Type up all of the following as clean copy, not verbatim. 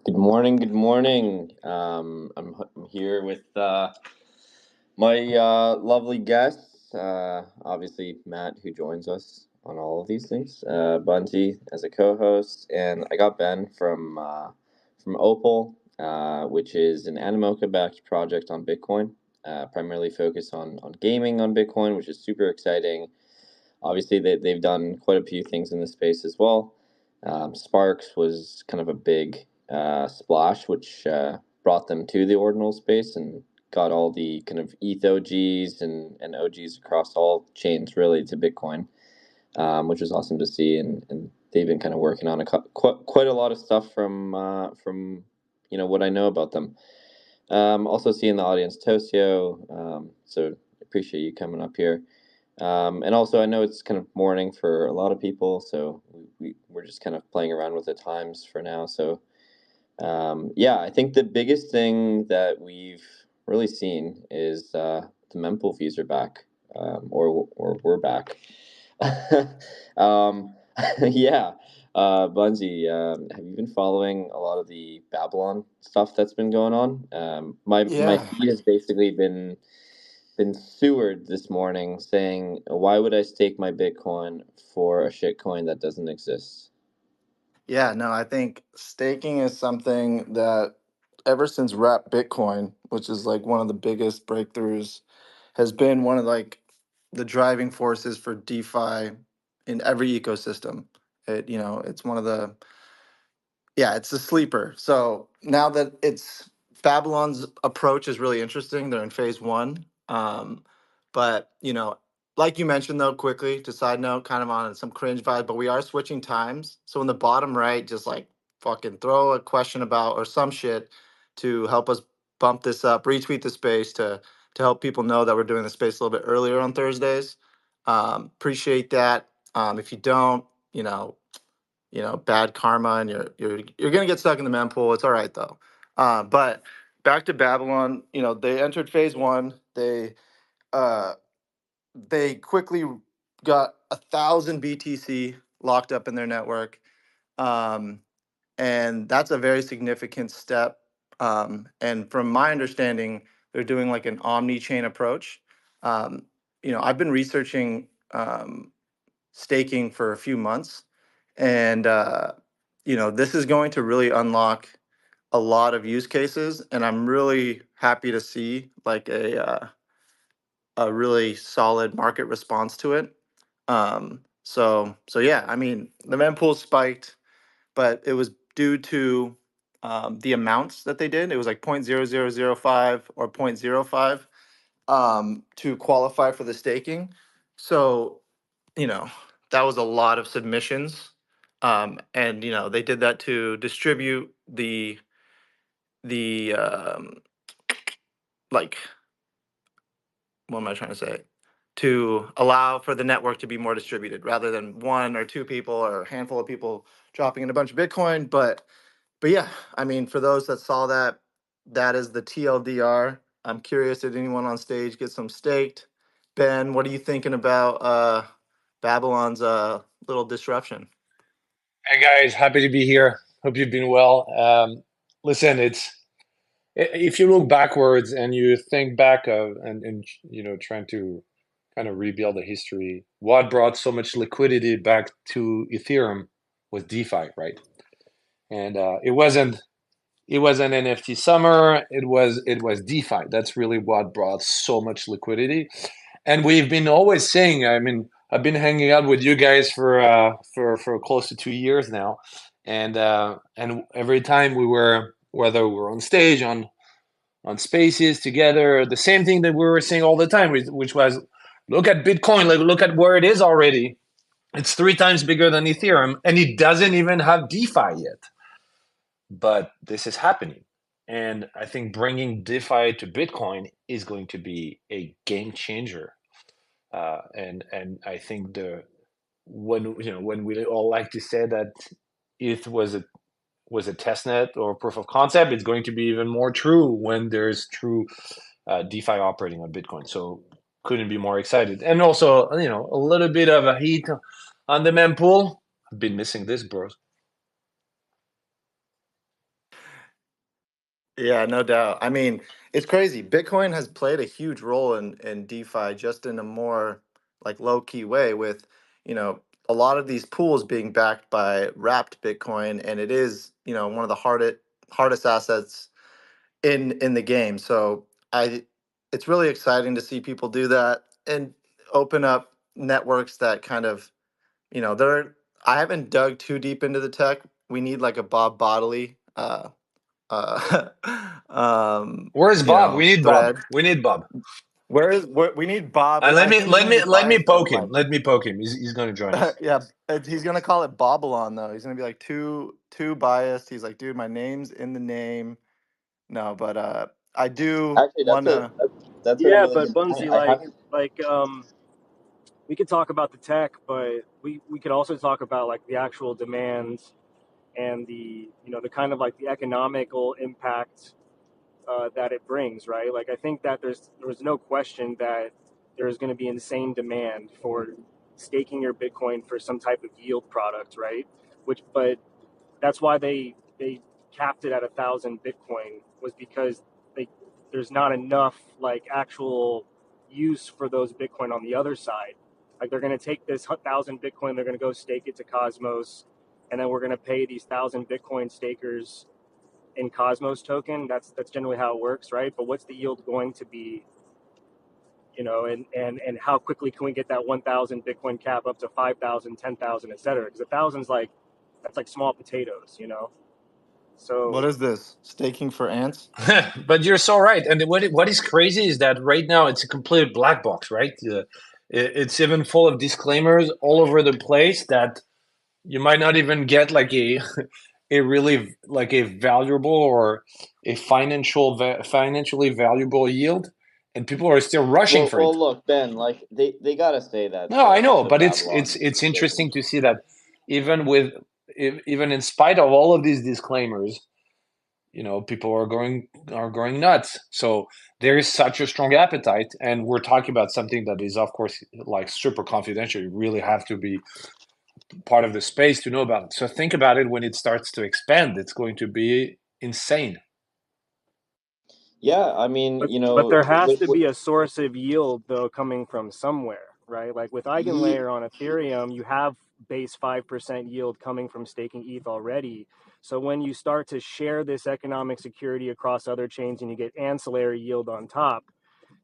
Good morning. Good morning. I'm here with my lovely guests. Obviously, Matt, who joins us on all of these things. Bunty as a co-host, and I got Ben from Opal, which is an Animoca-backed project on Bitcoin, primarily focused on gaming on Bitcoin, which is super exciting. Obviously, they've done quite a few things in the space as well. Sparks was kind of a big splash, which brought them to the ordinal space and got all the kind of ETH OGs and OGs across all chains really to Bitcoin, which was awesome to see. And they've been kind of working on quite a lot of stuff from what I know about them. Also see in the audience Tosio, so appreciate you coming up here. And also, I know it's kind of morning for a lot of people, so we're just kind of playing around with the times for now. So, yeah, I think the biggest thing that we've really seen is the mempool fees are back, or we're back. um, yeah, Bunzi, have you been following a lot of the Babylon stuff that's been going on? My Yeah, feed has basically been sewered this morning saying, "Why would I stake my Bitcoin for a shitcoin that doesn't exist?" yeah, no, I think staking is something that ever since Wrap Bitcoin, which is like one of the biggest breakthroughs, has been one of like the driving forces for DeFi in every ecosystem. It's one of the yeah, it's a sleeper. So now that it's Babylon's approach is really interesting. They're in phase one. But like you mentioned though, quickly to side note, kind of on some cringe vibe, but we are switching times. So in the bottom right, just like fucking throw a question about or some shit to help us bump this up, retweet the space to help people know that we're doing the space a little bit earlier on Thursdays. Appreciate that. If you don't, you know, bad karma, and you're gonna get stuck in the mempool. It's all right though. But back to Babylon, they entered phase one. Uh, they quickly got 1,000 BTC locked up in their network, um, and that's a very significant step. And from my understanding, they're doing like an omni-chain approach. Um, I've been researching staking for a few months, and this is going to really unlock a lot of use cases, and I'm really happy to see like a really solid market response to it. So yeah, I mean the mempool spiked, but it was due to the amounts that they did. It was like 0.0005 or 0.05 to qualify for the staking. So you know, that was a lot of submissions. And they did that to distribute the like what am I trying to say? To allow for the network to be more distributed rather than one or two people or a handful of people dropping in a bunch of Bitcoin. But yeah, I mean, for those that saw that, that is the TLDR. I'm curious, did anyone on stage get some staked? Ben, what are you thinking about Babylon's little disruption? Hey guys, happy to be here. Hope you've been well. Listen, if you look backwards and you think back of and trying to kind of rebuild the history, what brought so much liquidity back to Ethereum was DeFi, right? And it wasn't NFT summer. It was DeFi. That's really what brought so much liquidity. And we've been always saying, I mean, I've been hanging out with you guys for close to 2 years now, and every time whether we were on stage on spaces together, the same thing that we were saying all the time, which was, look at Bitcoin, like look at where it is already. It's 3 times bigger than Ethereum, and it doesn't even have DeFi yet. But this is happening. And I think bringing DeFi to Bitcoin is going to be a game changer. And I think when we all like to say that it was a test net or proof of concept, it's going to be even more true when there's true DeFi operating on Bitcoin. So couldn't be more excited. And also, a little bit of a heat on the mempool. I've been missing this, bros. Yeah, no doubt. I mean, it's crazy. Bitcoin has played a huge role in DeFi just in a more like low key way with, you know, a lot of these pools being backed by wrapped Bitcoin, and it is, one of the hardest assets in the game. So I it's really exciting to see people do that and open up networks that kind of, they're I haven't dug too deep into the tech. We need like a Bob Bodley uh, Where's Bob? We need Bob. spread. We need Bob. Where we need Bob? And let I me think he's let gonna me be let me biased though. poke him. Like, Let me poke him. He's going to join us. yeah, he's gonna call it Babylon though. He's gonna be like too biased. He's like, dude, my name's in the name. No, but I do Actually, wanna. that's a Yeah, really but good point. Bunsey, I haven't. we could talk about the tech, but we could also talk about like the actual demands and the the kind of like the economical impact that it brings, right? Like I think that there was no question that there's going to be insane demand for staking your Bitcoin for some type of yield product, right? But that's why they capped it at 1,000 Bitcoin, was because they there's not enough like actual use for those Bitcoin on the other side. Like they're going to take this 1,000 Bitcoin, they're going to go stake it to Cosmos, and then we're going to pay these 1,000 Bitcoin stakers in Cosmos token. That's generally how it works, right? But what's the yield going to be? And how quickly can we get that 1,000 Bitcoin cap up to 5,000, 10,000, et cetera? Because 1,000's like that's like small potatoes. What So is this? Staking for ants? But you're so right. And what is crazy is that right now it's a complete black box, right? It's even full of disclaimers all over the place that you might not even get like a really like a valuable or a financially valuable yield, and people are still rushing for it. Well, look, Ben. Like they gotta say that No, I know, the but it's Babylon it's is it's staking. interesting to see that even with even in spite of all of these disclaimers, people are going nuts. So there is such a strong appetite, and we're talking about something that is, of course, like super confidential. You really have to be part of the space to know about it. So think about it when it starts to expand. It's going to be insane. Yeah, I mean, but there has to be a source of yield though coming from somewhere, right? Like with ye- Eigenlayer on Ethereum, you have base 5% yield coming from staking ETH already. So when you start to share this economic security across other chains and you get ancillary yield on top,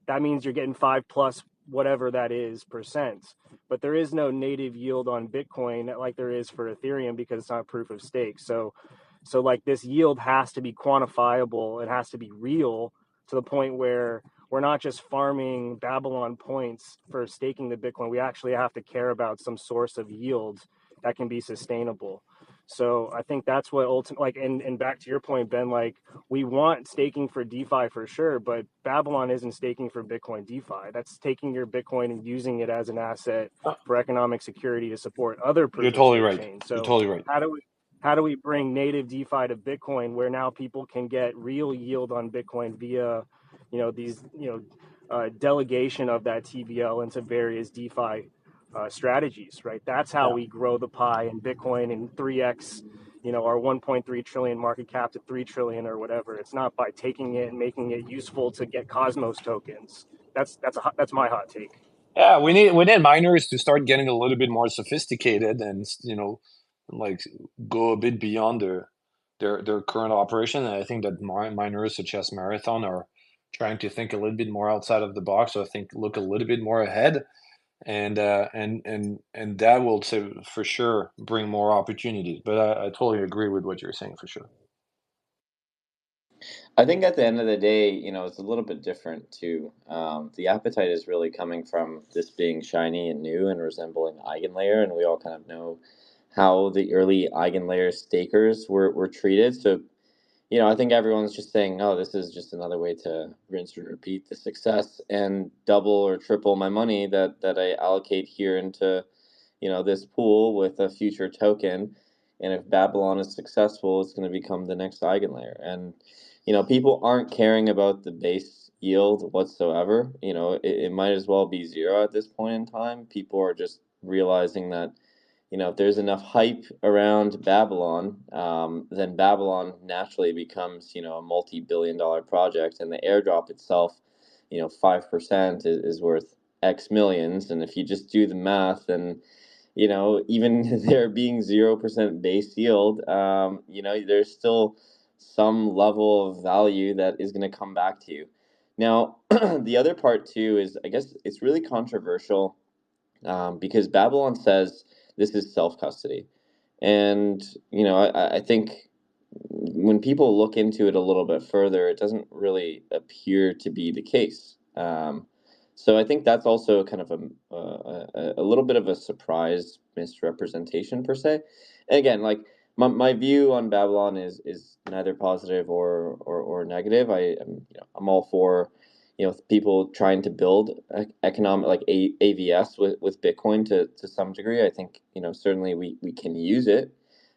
that means you're getting 5 plus whatever that is percent. But there is no native yield on Bitcoin like there is for Ethereum because it's not proof of stake. So like this yield has to be quantifiable. It has to be real to the point where we're not just farming Babylon points for staking the Bitcoin. We actually have to care about some source of yield that can be sustainable. So I think that's what ultimately, like, and back to your point, Ben, like we want staking for DeFi for sure, but Babylon isn't staking for Bitcoin DeFi. That's taking your Bitcoin and using it as an asset for economic security to support other You're proof of totally stake right. chains. You're So totally right. how do we bring native DeFi to Bitcoin where now people can get real yield on Bitcoin via, these, delegation of that TVL into various DeFi strategies, right? That's how Yeah. we grow the pie in Bitcoin and 3x, our 1.3 trillion market cap to 3 trillion or whatever. It's not by taking it and making it useful to get Cosmos tokens. That's my hot take. Yeah, we need miners to start getting a little bit more sophisticated and like go a bit beyond their current operation. And I think that miners such as Marathon are trying to think a little bit more outside of the box. So I think look a little bit more ahead, and that will say for sure bring more opportunities. But I totally agree with what you're saying for sure. I think at the end of the day, it's a little bit different too. The appetite is really coming from this being shiny and new and resembling Eigenlayer, and we all kind of know how the early Eigenlayer stakers were treated. So, I think everyone's just saying, "Oh, this is just another way to rinse and repeat the success and double or triple my money that I allocate here into, this pool with a future token. And if Babylon is successful, it's going to become the next Eigenlayer." And, people aren't caring about the base yield whatsoever. It might as well be zero at this point in time. People are just realizing that, if there's enough hype around Babylon, then Babylon naturally becomes, a multi-billion-dollar project, and the airdrop itself, 5% is worth X millions. And if you just do the math, then, even there being 0% base yield, there's still some level of value that is going to come back to you. Now, the other part too is, I guess it's really controversial, because Babylon says this is self custody. And, I think when people look into it a little bit further, it doesn't really appear to be the case. So I think that's also kind of a little bit of a surprise misrepresentation per se. And again, like my view on Babylon is neither positive or negative. I'm all for people trying to build economic, like AVS with Bitcoin to some degree. I think certainly we can use it,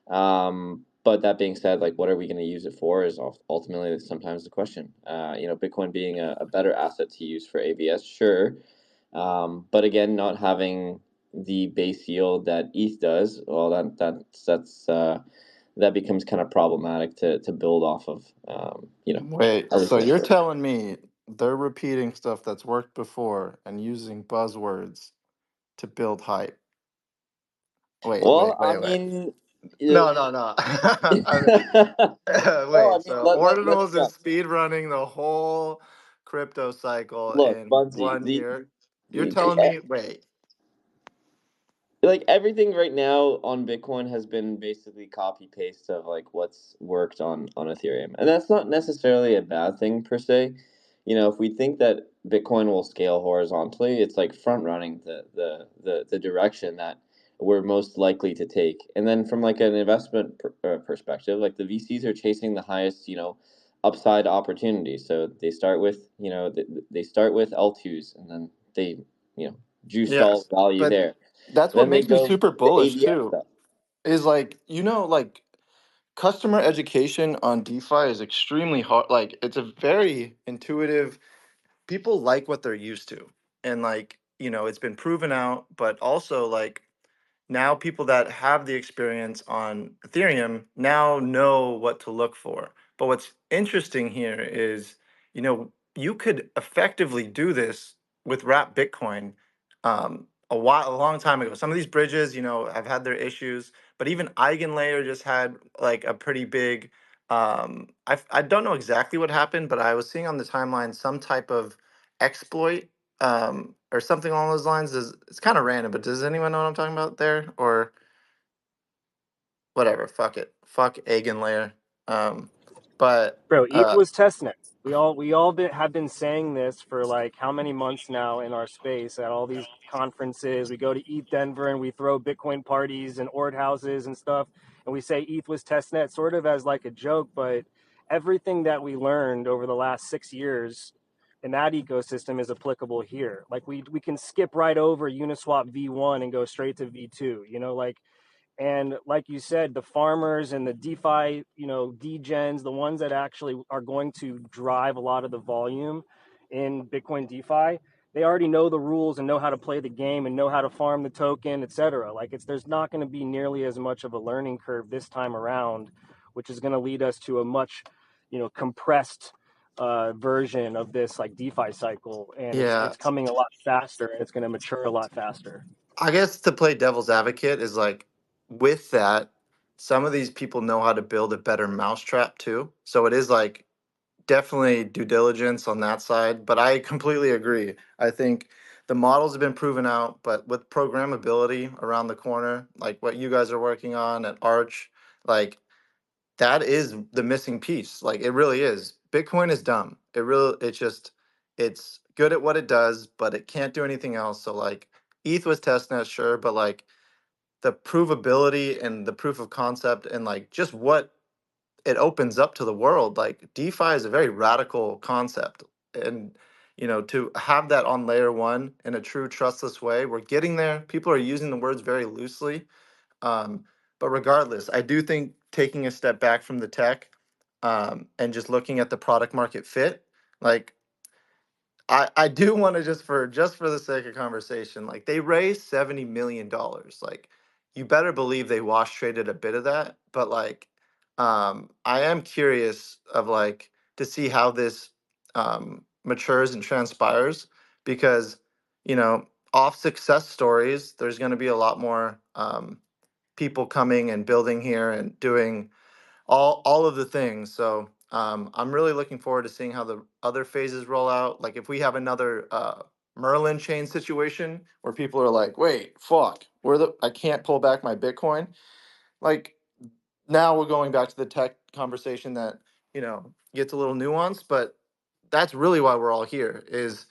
but that being said, like, what are we going to use it for is ultimately sometimes the question. Bitcoin being a better asset to use for AVS, sure, but again, not having the base yield that ETH does, well, that becomes kind of problematic to build off of. Wait, so Everything. you're telling me they're repeating stuff that's worked before and using buzzwords to build hype? Wait, wait, Well, I wait, wait. mean, No, no, no. well, I Wait, mean, so let's Ordinals be is honest. speed running the whole crypto cycle Look, in Bunsey, 1 year? You're the telling me, wait, like everything right now on Bitcoin has been basically copy paste of like what's worked on Ethereum. And that's not necessarily a bad thing per se. If we think that Bitcoin will scale horizontally, it's like front running the direction that we're most likely to take. And then from like an investment perspective, like the VCs are chasing the highest, upside opportunity. So they start with, they start with L2s, and then they, juice all yes. the value But there. that's what Then they makes me go super to bullish AVS too. stuff. Is like, like customer education on DeFi is extremely hard. Like, it's a very intuitive, people like what they're used to. And like, it's been proven out, but also like now people that have the experience on Ethereum now know what to look for. But what's interesting here is, you could effectively do this with Wrap Bitcoin a long time ago. Some of these bridges, have had their issues, but even Eigenlayer just had like a pretty big. I don't know exactly what happened, but I was seeing on the timeline some type of exploit or something along those lines. It's kind of random, but does anyone know what I'm talking about there? Or whatever, fuck it. Fuck Eigenlayer. Um, but Bro, ETH was testnet. Have been saying this for like how many months now in our space at all these conferences. We go to ETH Denver and we throw Bitcoin parties and Ord houses and stuff, and we say ETH was testnet sort of as like a joke, but everything that we learned over the last 6 years in that ecosystem is applicable here. Like we can skip right over Uniswap V1 and go straight to V2. And like you said, the farmers and the DeFi, degens, the ones that actually are going to drive a lot of the volume in Bitcoin DeFi, they already know the rules and know how to play the game and know how to farm the token, et cetera. Like there's not going to be nearly as much of a learning curve this time around, which is going to lead us to a much, compressed version of this like DeFi cycle, and yeah, it's coming a lot faster and it's going to mature a lot faster. I guess to play devil's advocate is like with that, some of these people know how to build a better mousetrap too. So it is like definitely due diligence on that side. But I completely agree. I think the models have been proven out, but with programmability around the corner, like what you guys are working on at Arch, like that is the missing piece. Like it really is. Bitcoin is dumb. It's good at what it does, but it can't do anything else. So like ETH was testnet, sure, but like the provability and the proof of concept and like just what it opens up to the world. Like DeFi is a very radical concept. And to have that on layer one in a true trustless way, we're getting there. People are using the words very loosely, um, but regardless, I do think taking a step back from the tech and just looking at the product market fit, like I do want to just for the sake of conversation, like they raised $70 million. Like you better believe they wash traded a bit of that. But like, I am curious of like to see how this matures and transpires because off success stories, there's going to be a lot more people coming and building here and doing all of the things. So I'm really looking forward to seeing how the other phases roll out. Like if we have another Merlin chain situation where people are like, wait, fuck, I can't pull back my Bitcoin. Like now we're going back to the tech conversation that gets a little nuanced, but that's really why we're all here. Is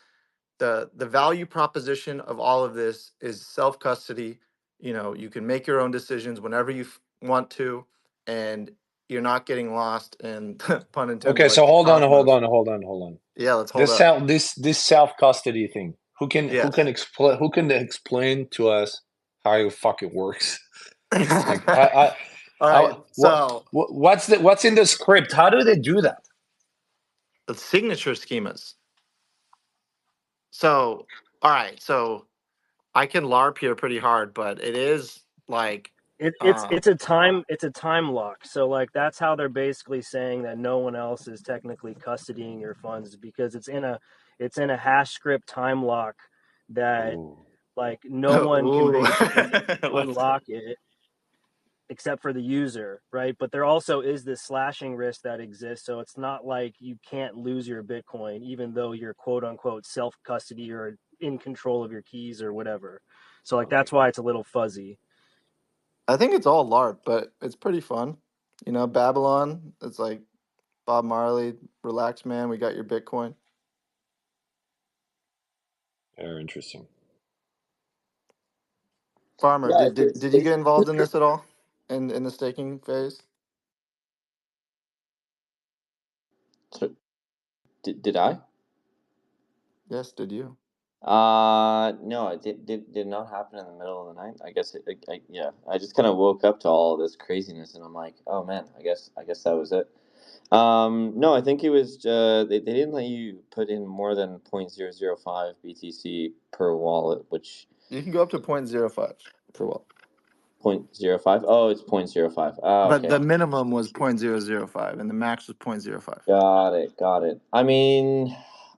the value proposition of all of this is self custody. You can make your own decisions whenever you want to, and you're not getting lost in pun intended Okay, like so the hold on, cosmos. hold on. Yeah, let's hold This up. this self custody thing. Who Yes. can explain to us how it fucking works? Like All right. So what's in the script? How do they do that? the signature schemas. So all right. So I can LARP here pretty hard, but it is like It's a time lock. So like that's how they're basically saying that no one else is technically custodying your funds because it's in a hash script time lock that Ooh. like no one can ooh. basically Let's unlock it except for the user, right? But there also is this slashing risk that exists. So it's not like you can't lose your Bitcoin, even though you're quote unquote self custody or in control of your keys or whatever. So like that's why it's a little fuzzy. I think it's all LARP, but it's pretty fun. Babylon, it's like Bob Marley, relax, man, we got your Bitcoin. Very interesting. Farmer, Yeah, did you get involved in this at all? In the staking phase? So, did I? Yes, did you? No, it did not happen in the middle of the night. I guess yeah, I just kind of woke up to all this craziness, and I'm like, oh man, I guess that was it. No, I think it was they didn't let you put in more than 0.005 BTC per wallet, which You can go up to 0.05 per watt. 0.05. Oh, it's 0.05. Ah, But okay. the minimum was 0.005 and the max was 0.05. Got it. I mean,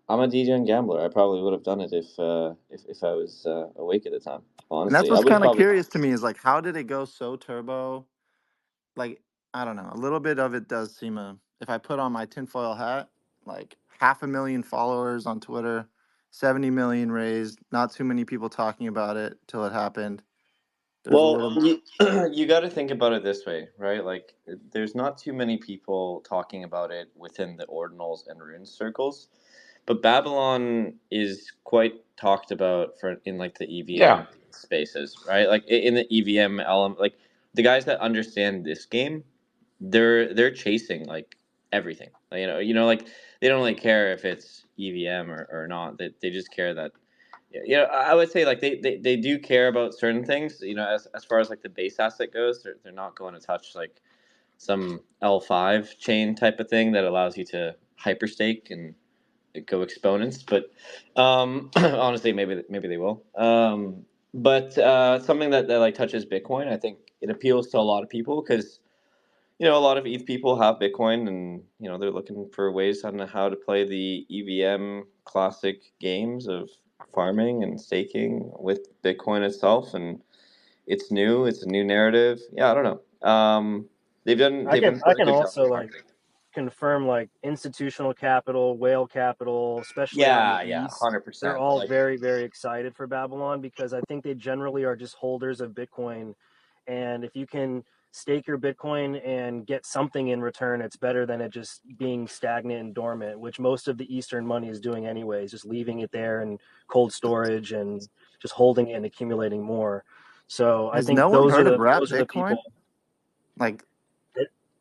I'm a DJ and gambler. I probably would have done it if I was awake at the time. And that's Honestly, I what's would kind of probably. curious to me is like, how did it go so turbo? Like, I don't know. A little bit of it does seem if I put on my tinfoil hat, like 500,000 followers on Twitter, 70 million raised, not too many people talking about it till it happened. There's a Well, little. you got to think about it this way, right? Like, there's not too many people talking about it within the ordinals and runes circles, but Babylon is quite talked about for in like the Yeah. EVM spaces, right? Like in the EVM element, like the guys that understand this game, they're chasing like everything. Like, like they don't really care if it's EVM or not. They just care that I would say like they do care about certain things. As far as like the base asset goes, they're not going to touch like some L5 chain type of thing that allows you to hyperstake and go exponents. But honestly, maybe they will. But something that like touches Bitcoin, I think it appeals to a lot of people because a lot of ETH people have Bitcoin, and they're looking for ways on how to play the EVM classic games of farming and staking with Bitcoin itself. And it's new. It's a new narrative. Yeah, I don't know. I They've can been I doing a can good job also like marketing. confirm like institutional capital, whale capital, especially on the Yeah, east, they're 100%. all Like, very very excited for Babylon because I think they generally are just holders of Bitcoin, and if you can stake your Bitcoin and get something in return, it's better than it just being stagnant and dormant, which most of the Eastern money is doing anyways, just leaving it there in cold storage and just holding it and accumulating more. So I Has think no one heard of Wrap those are the Bitcoin? people. Like,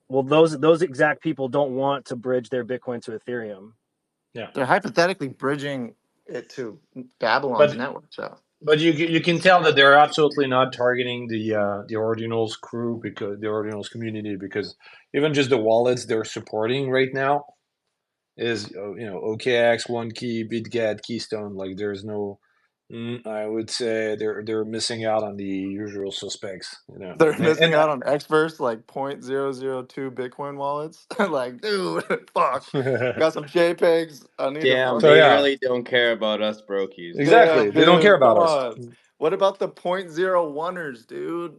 Well, those exact people don't want to bridge their Bitcoin to Ethereum. Yeah. they're hypothetically bridging it to Babylon's But network. So but you can tell that they're absolutely not targeting the ordinals crew, because the ordinals community, because even just the wallets they're supporting right now is OKX, OneKey, BitGet, Keystone. Like there's no I would say they're missing out on the usual suspects, you know. They're missing And out on Xverse like 0.002 Bitcoin wallets. Like, dude, fuck. Got some JPEGs. I need to Damn, so they fucking. yeah, really don't care about us brokies. exactly. Damn, They don't care dude, come about us. on. What about the 0.01ers, dude?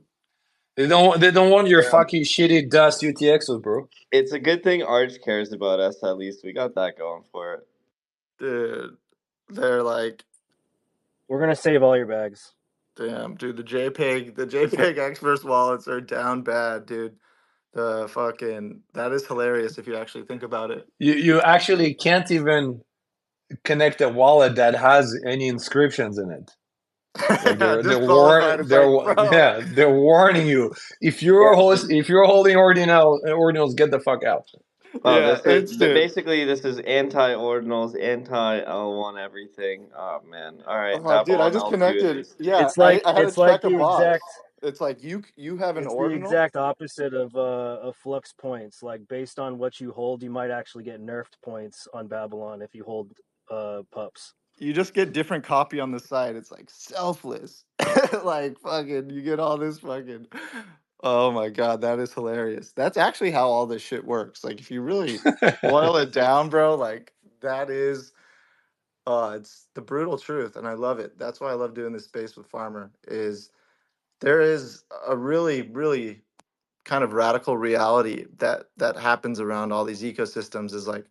They don't want your Yeah. fucking shitty dust UTXs, bro. It's a good thing Arch cares about us. At least we got that going for it. Dude, they're like, We're gonna save all your bags. damn, dude, the JPEG Xverse wallets are down bad, dude. The fucking, that is hilarious if you actually think about it. You actually can't even connect a wallet that has any inscriptions in it. Like Disqualified. It's like, bro. they're warning you. If you're Yeah. host if you're holding ordinals, get the fuck out. Oh, Yeah, instant. basically this is anti-ordinals, anti-L1 everything. Oh man. All right, Oh, dude, I Babylon just L2 connected. is. Yeah, It's like I had to it's like check a the box. exact It's like you have an it's the ordinal. exact opposite of flux points. Like based on what you hold, you might actually get nerfed points on Babylon if you hold pups. You just get different copy on the side. It's like selfless. Like fucking you get all this fucking. Oh my god, that is hilarious. That's actually how all this shit works. Like if you really boil it down, bro, like that is it's the brutal truth and I love it. That's why I love doing this space with Farmer is there is a really kind of radical reality that happens around all these ecosystems is like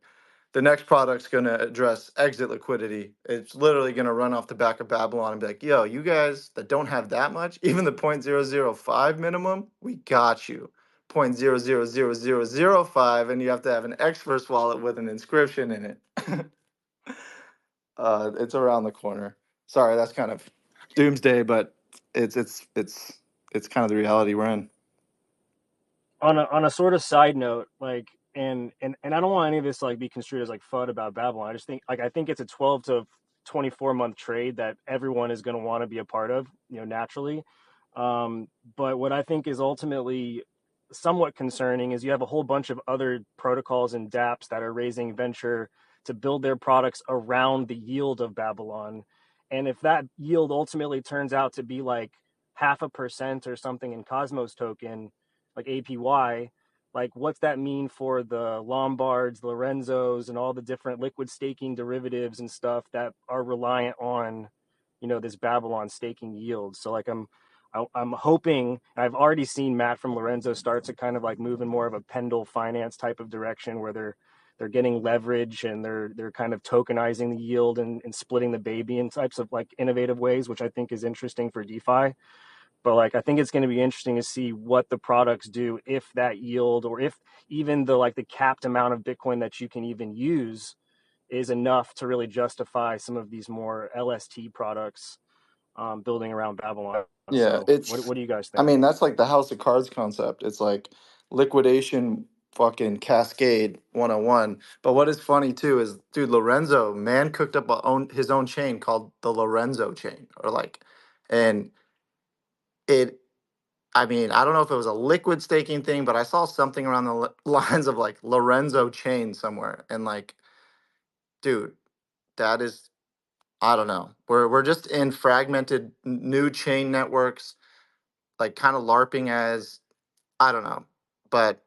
the next product's going to address exit liquidity. It's literally going to run off the back of Babylon and be like, yo, you guys that don't have that much, even the 0.005 minimum, we got you. 0.000005, and you have to have an Xverse wallet with an inscription in it. It's around the corner. Sorry, that's kind of doomsday, but it's kind of the reality we're in. On a sort of side note, like and I don't want any of this like be construed as like FUD about Babylon. I just think like I think it's a 12 to 24-month trade that everyone is going to want to be a part of, naturally. But what I think is ultimately somewhat concerning is you have a whole bunch of other protocols and dApps that are raising venture to build their products around the yield of Babylon. And if that yield ultimately turns out to be like 0.5% or something in Cosmos token, like APY, like what's that mean for the Lombards, Lorenzos, and all the different liquid staking derivatives and stuff that are reliant on, this Babylon staking yield? So like I'm hoping, I've already seen Matt from Lorenzo start to kind of like move in more of a Pendle finance type of direction where they're getting leverage and they're kind of tokenizing the yield and splitting the baby in types of like innovative ways, which I think is interesting for DeFi. But like I think it's going to be interesting to see what the products do if that yield, or if even the like the capped amount of Bitcoin that you can even use is enough to really justify some of these more LST products building around Babylon. Yeah, So it's what do you guys I think? mean, that's like the house of cards concept. It's like liquidation fucking cascade 101. But what is funny too is dude, Lorenzo, man cooked up his own chain called the Lorenzo chain or like and it I mean, I don't know if it was a liquid staking thing, but I saw something around the lines of like Lorenzo chain somewhere and like dude, that is I don't know. We're just in fragmented new chain networks like kind of larping as I don't know, but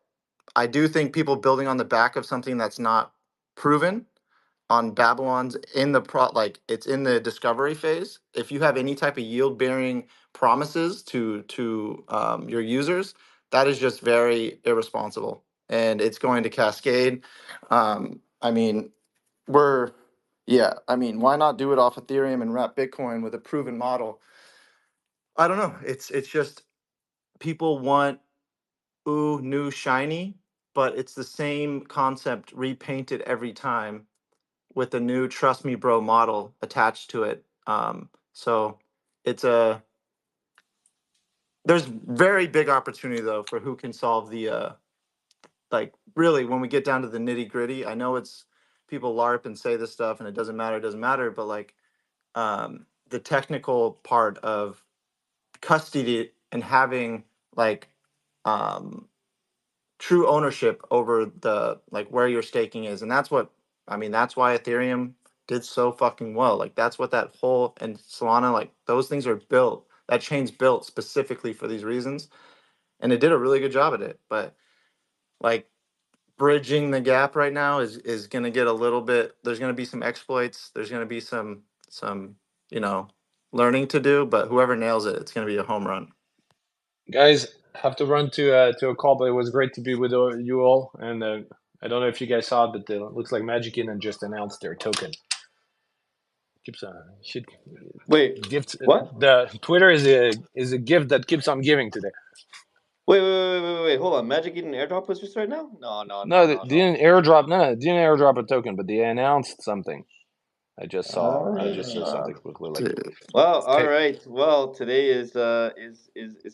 I do think people building on the back of something that's not proven on Babylon's in the like it's in the discovery phase. If you have any type of yield bearing promises to your users, that is just very irresponsible, and it's going to cascade. I mean, we're yeah. I mean, why not do it off Ethereum and wrap Bitcoin with a proven model? I don't know. It's just people want ooh, new shiny, but it's the same concept repainted every time with a new trust me bro model attached to it. So it's a there's very big opportunity though for who can solve the like really when we get down to the nitty gritty. I know it's people LARP and say this stuff and it doesn't matter, but like the technical part of custody and having like um true ownership over the like where your staking is, and that's what I mean, that's why Ethereum did so fucking well. Like that's what that whole and Solana, like those things are built. That chain's built specifically for these reasons, and it did a really good job at it. But like bridging the gap right now is going to get a little bit. There's going to be some exploits. There's going to be some you know learning to do. But whoever nails it, it's going to be a home run. Guys, have to run to a call, but it was great to be with you all. And I don't know if you guys saw it, but it looks like Magic Eden just announced their token. Keeps should Wait, gift. what? The Twitter is a gift that keeps on giving today. Wait, hold on. Magic Eden airdrop was just right now? No, they didn't airdrop. No, didn't airdrop a token, but they announced something. I just saw something quickly. Like, Dude. Well, all okay. right. Well, today is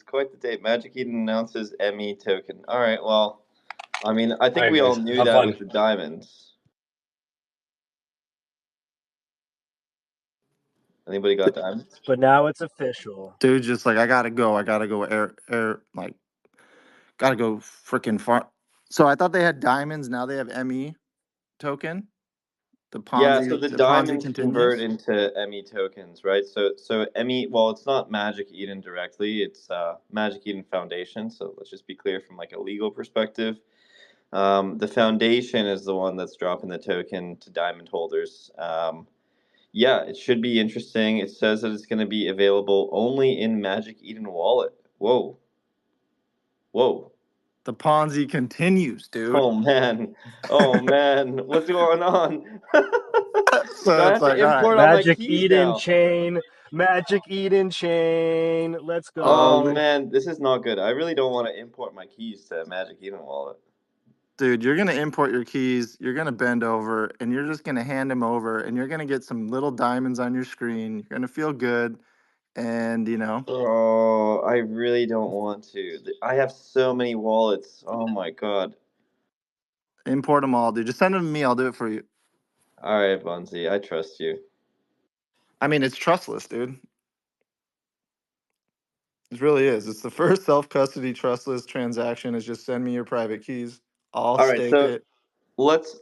quite the day. Magic Eden announces ME token. All right. Well, I mean, I think All right, we all guys, knew have that fun. with the diamonds. Anybody got diamonds? But now it's official. Dude, just like I gotta go. Like gotta go freaking far. So I thought they had diamonds. Now they have ME token. The Yeah. So the Ponzi diamonds convert continues. into ME tokens, right? So ME. Well, it's not Magic Eden directly. It's Magic Eden Foundation. So let's just be clear from like a legal perspective. The foundation is the one that's dropping the token to diamond holders. Yeah, it should be interesting. It says that it's going to be available only in Magic Eden Wallet. Whoa. The Ponzi continues, dude. Oh man. Oh man. What's going on? So I it's have to like, all right. import all my Magic keys Eden now. chain. Magic Eden chain. Let's go. Oh man, this is not good. I really don't want to import my keys to Magic Eden Wallet. Dude, you're gonna import your keys, you're gonna bend over, and you're just gonna hand them over, and you're gonna get some little diamonds on your screen. You're gonna feel good, and Oh, I really don't want to. I have so many wallets. Oh my god. import them all, dude. Just send them to me. I'll do it for you. All right, Bunzi, I trust you. I mean, it's trustless, dude. It really is. It's the first self-custody trustless transaction. Is just send me your private keys. I'll All right, stake so it. let's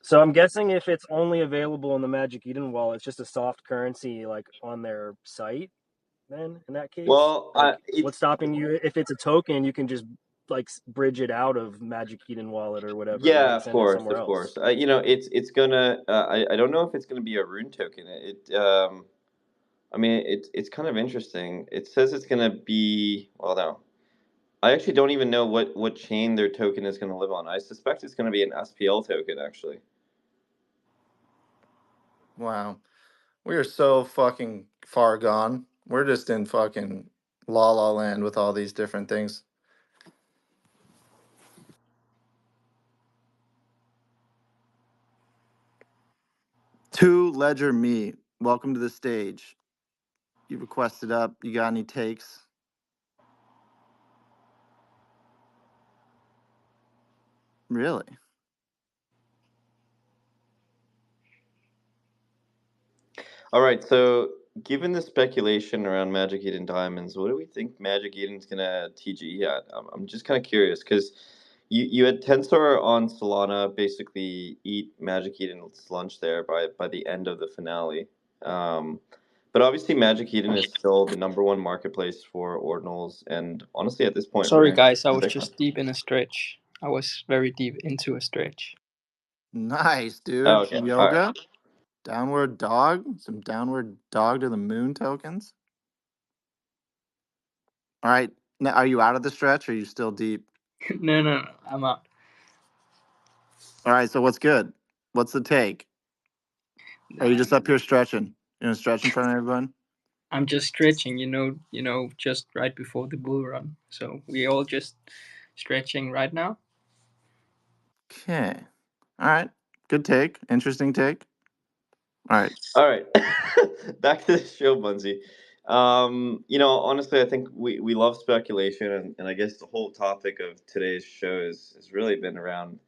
So I'm guessing if it's only available in the Magic Eden wallet, it's just a soft currency like on their site. Then in that case, well, like it's what's stopping you? If it's a token, you can just like bridge it out of Magic Eden wallet or whatever, yeah, right? Send it somewhere of else. course. It's gonna. I don't know if it's gonna be a rune token. I mean, it's kind of interesting. It says it's gonna be. Well, no, I actually don't even know what chain their token is gonna live on. I suspect it's gonna be an SPL token, actually. Wow, we are so fucking far gone. We're just in fucking la la land with all these different things. Two Ledger Me, welcome to the stage. You requested up. You got any takes? Really? All right, so given the speculation around Magic Eden Diamonds, what do we think Magic Eden's gonna TG at? I'm just kind of curious because you had Tensor on Solana basically eat Magic Eden's lunch there by the end of the finale. Um, but obviously, Magic Eden is still the number one marketplace for ordinals, and honestly, at this point, Sorry, for guys, I was Bitcoin. just deep in a stretch. I was very deep into a stretch. Nice, dude. Oh, okay, Some all right. yoga, downward dog, some downward dog to the moon tokens. All right. Now, are you out of the stretch or are you still deep? No, I'm out. All right. So what's good? What's the take? Are you just up here stretching? You gonna stretch in front of everyone? I'm just stretching, just right before the bull run. So we all just stretching right now. Okay. All right. Good take. Interesting take. All right. All right, back to the show, Bunzi. Honestly, I think we love speculation, and I guess the whole topic of today's show has really been around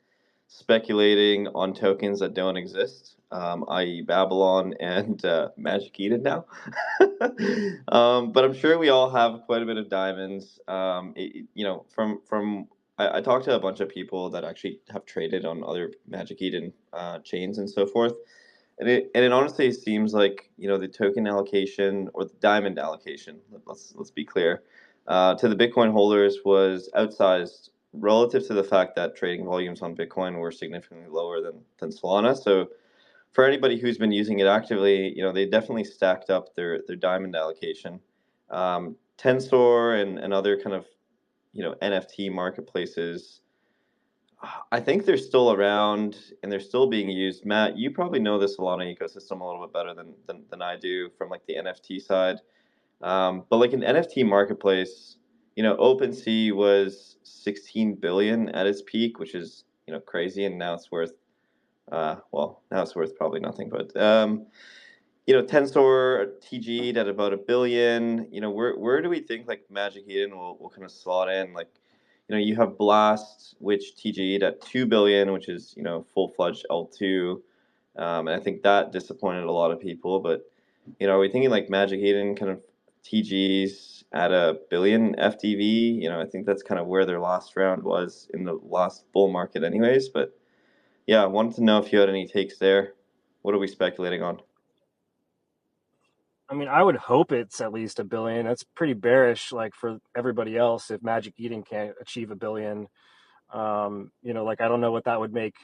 speculating on tokens that don't exist, i.e., Babylon and Magic Eden now. But I'm sure we all have quite a bit of diamonds. From I talked to a bunch of people that actually have traded on other Magic Eden chains and so forth. And it honestly seems like, the token allocation or the diamond allocation, let's be clear, to the Bitcoin holders was outsized relative to the fact that trading volumes on Bitcoin were significantly lower than Solana. So for anybody who's been using it actively, they definitely stacked up their diamond allocation. Tensor and other kind of NFT marketplaces, I think they're still around and they're still being used. Matt, you probably know the Solana ecosystem a little bit better than I do from like the NFT side. But like an NFT marketplace, OpenSea was 16 billion at its peak, which is crazy, and now it's worth now it's worth probably nothing. But Tensor TG'd at about a billion. Where do we think like Magic Eden will kind of slot in? Like, you have Blast, which TG'd at 2 billion, which is full-fledged L2. And I think that disappointed a lot of people. But are we thinking like Magic Eden kind of TGs at a billion FTV? I think that's kind of where their last round was in the last bull market, anyways. But yeah, I wanted to know if you had any takes there. What are we speculating on? I mean, I would hope it's at least a billion. That's pretty bearish, like for everybody else, if Magic Eden can't achieve a billion. Like I don't know what that would make,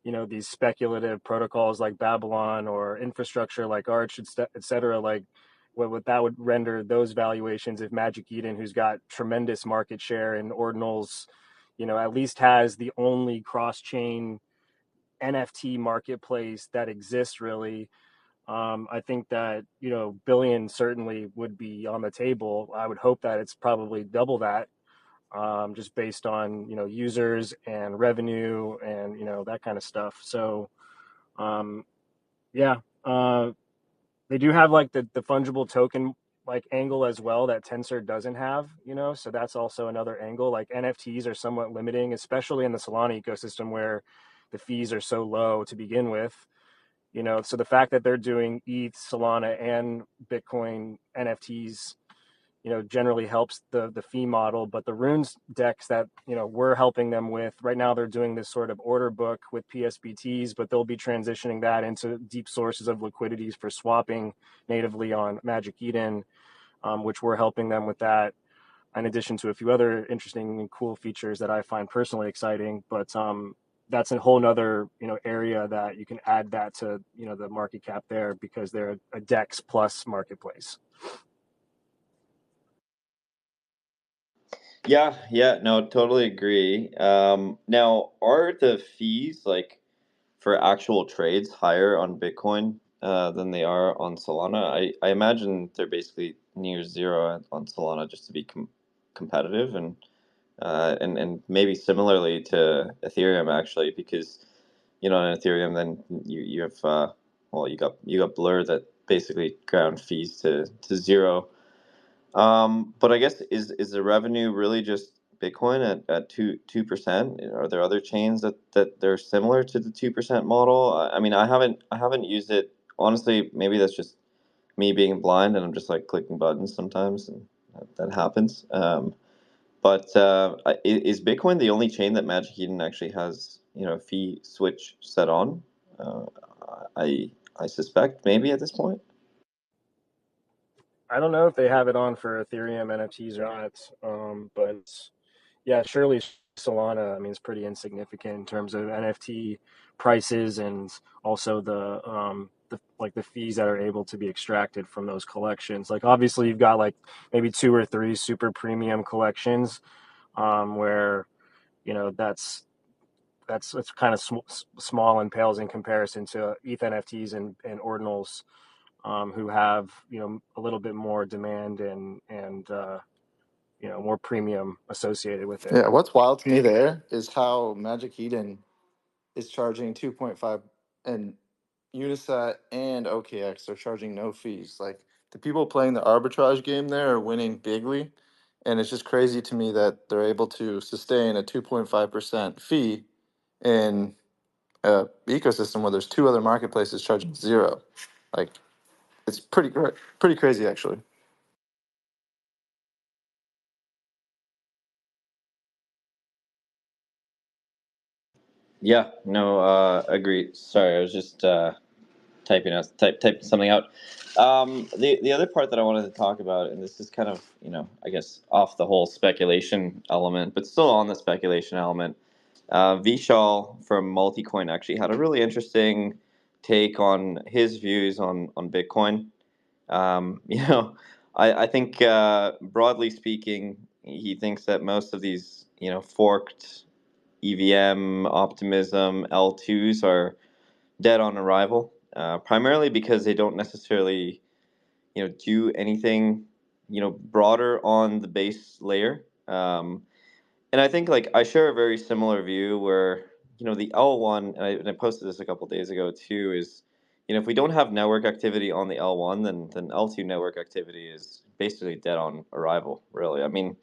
these speculative protocols like Babylon or infrastructure like Arch, et cetera, like what that would render those valuations if Magic Eden, who's got tremendous market share in ordinals, at least has the only cross-chain NFT marketplace that exists really. I think that, billion certainly would be on the table. I would hope that it's probably double that, just based on, users and revenue and, that kind of stuff. So, yeah, they do have like the fungible token like angle as well that Tensor doesn't have, so that's also another angle. Like NFTs are somewhat limiting, especially in the Solana ecosystem where the fees are so low to begin with. So the fact that they're doing ETH, Solana, and Bitcoin NFTs, generally helps the fee model. But the runes decks that we're helping them with right now, they're doing this sort of order book with PSBTs, but they'll be transitioning that into deep sources of liquidities for swapping natively on Magic Eden, which we're helping them with that. In addition to a few other interesting and cool features that I find personally exciting, but that's a whole nother area that you can add that to the market cap there because they're a DEX plus marketplace. Yeah, no, totally agree. Now, are the fees like for actual trades higher on Bitcoin than they are on Solana? I imagine they're basically near zero on Solana just to be competitive, and maybe similarly to Ethereum actually, because on Ethereum then you have you got Blur that basically ground fees to zero. But I guess is the revenue really just Bitcoin at 2%? Are there other chains that they're similar to the 2% model? I mean, I haven't used it honestly. Maybe that's just me being blind, and I'm just like clicking buttons sometimes, and that happens. But is Bitcoin the only chain that Magic Eden actually has fee switch set on? Uh, I I suspect maybe at this point. I don't know if they have it on for Ethereum NFTs or not, but yeah, surely Solana, I mean, it's pretty insignificant in terms of NFT prices and also the fees that are able to be extracted from those collections. Like obviously you've got like maybe two or three super premium collections, where that's it's kind of small and pales in comparison to ETH NFTs and ordinals, who have a little bit more demand and more premium associated with it. Yeah, what's wild to me there is how Magic Eden is charging 2.5, and Unisat and OKX are charging no fees. Like the people playing the arbitrage game there are winning bigly, and it's just crazy to me that they're able to sustain a 2.5% fee in a ecosystem where there's two other marketplaces charging zero. Like it's pretty crazy actually. Yeah, no, agreed. Sorry, I was just typing something out. The other part that I wanted to talk about, and this is kind of, I guess off the whole speculation element, but still on the speculation element. Vishal from Multicoin actually had a really interesting take on his views on Bitcoin. You know, I think broadly speaking, he thinks that most of these, forked EVM, Optimism, L2s are dead on arrival, primarily because they don't necessarily, do anything, broader on the base layer. And I think like I share a very similar view where, the L1, and I posted this a couple days ago too, is, if we don't have network activity on the L1, then L2 network activity is basically dead on arrival, really. I mean,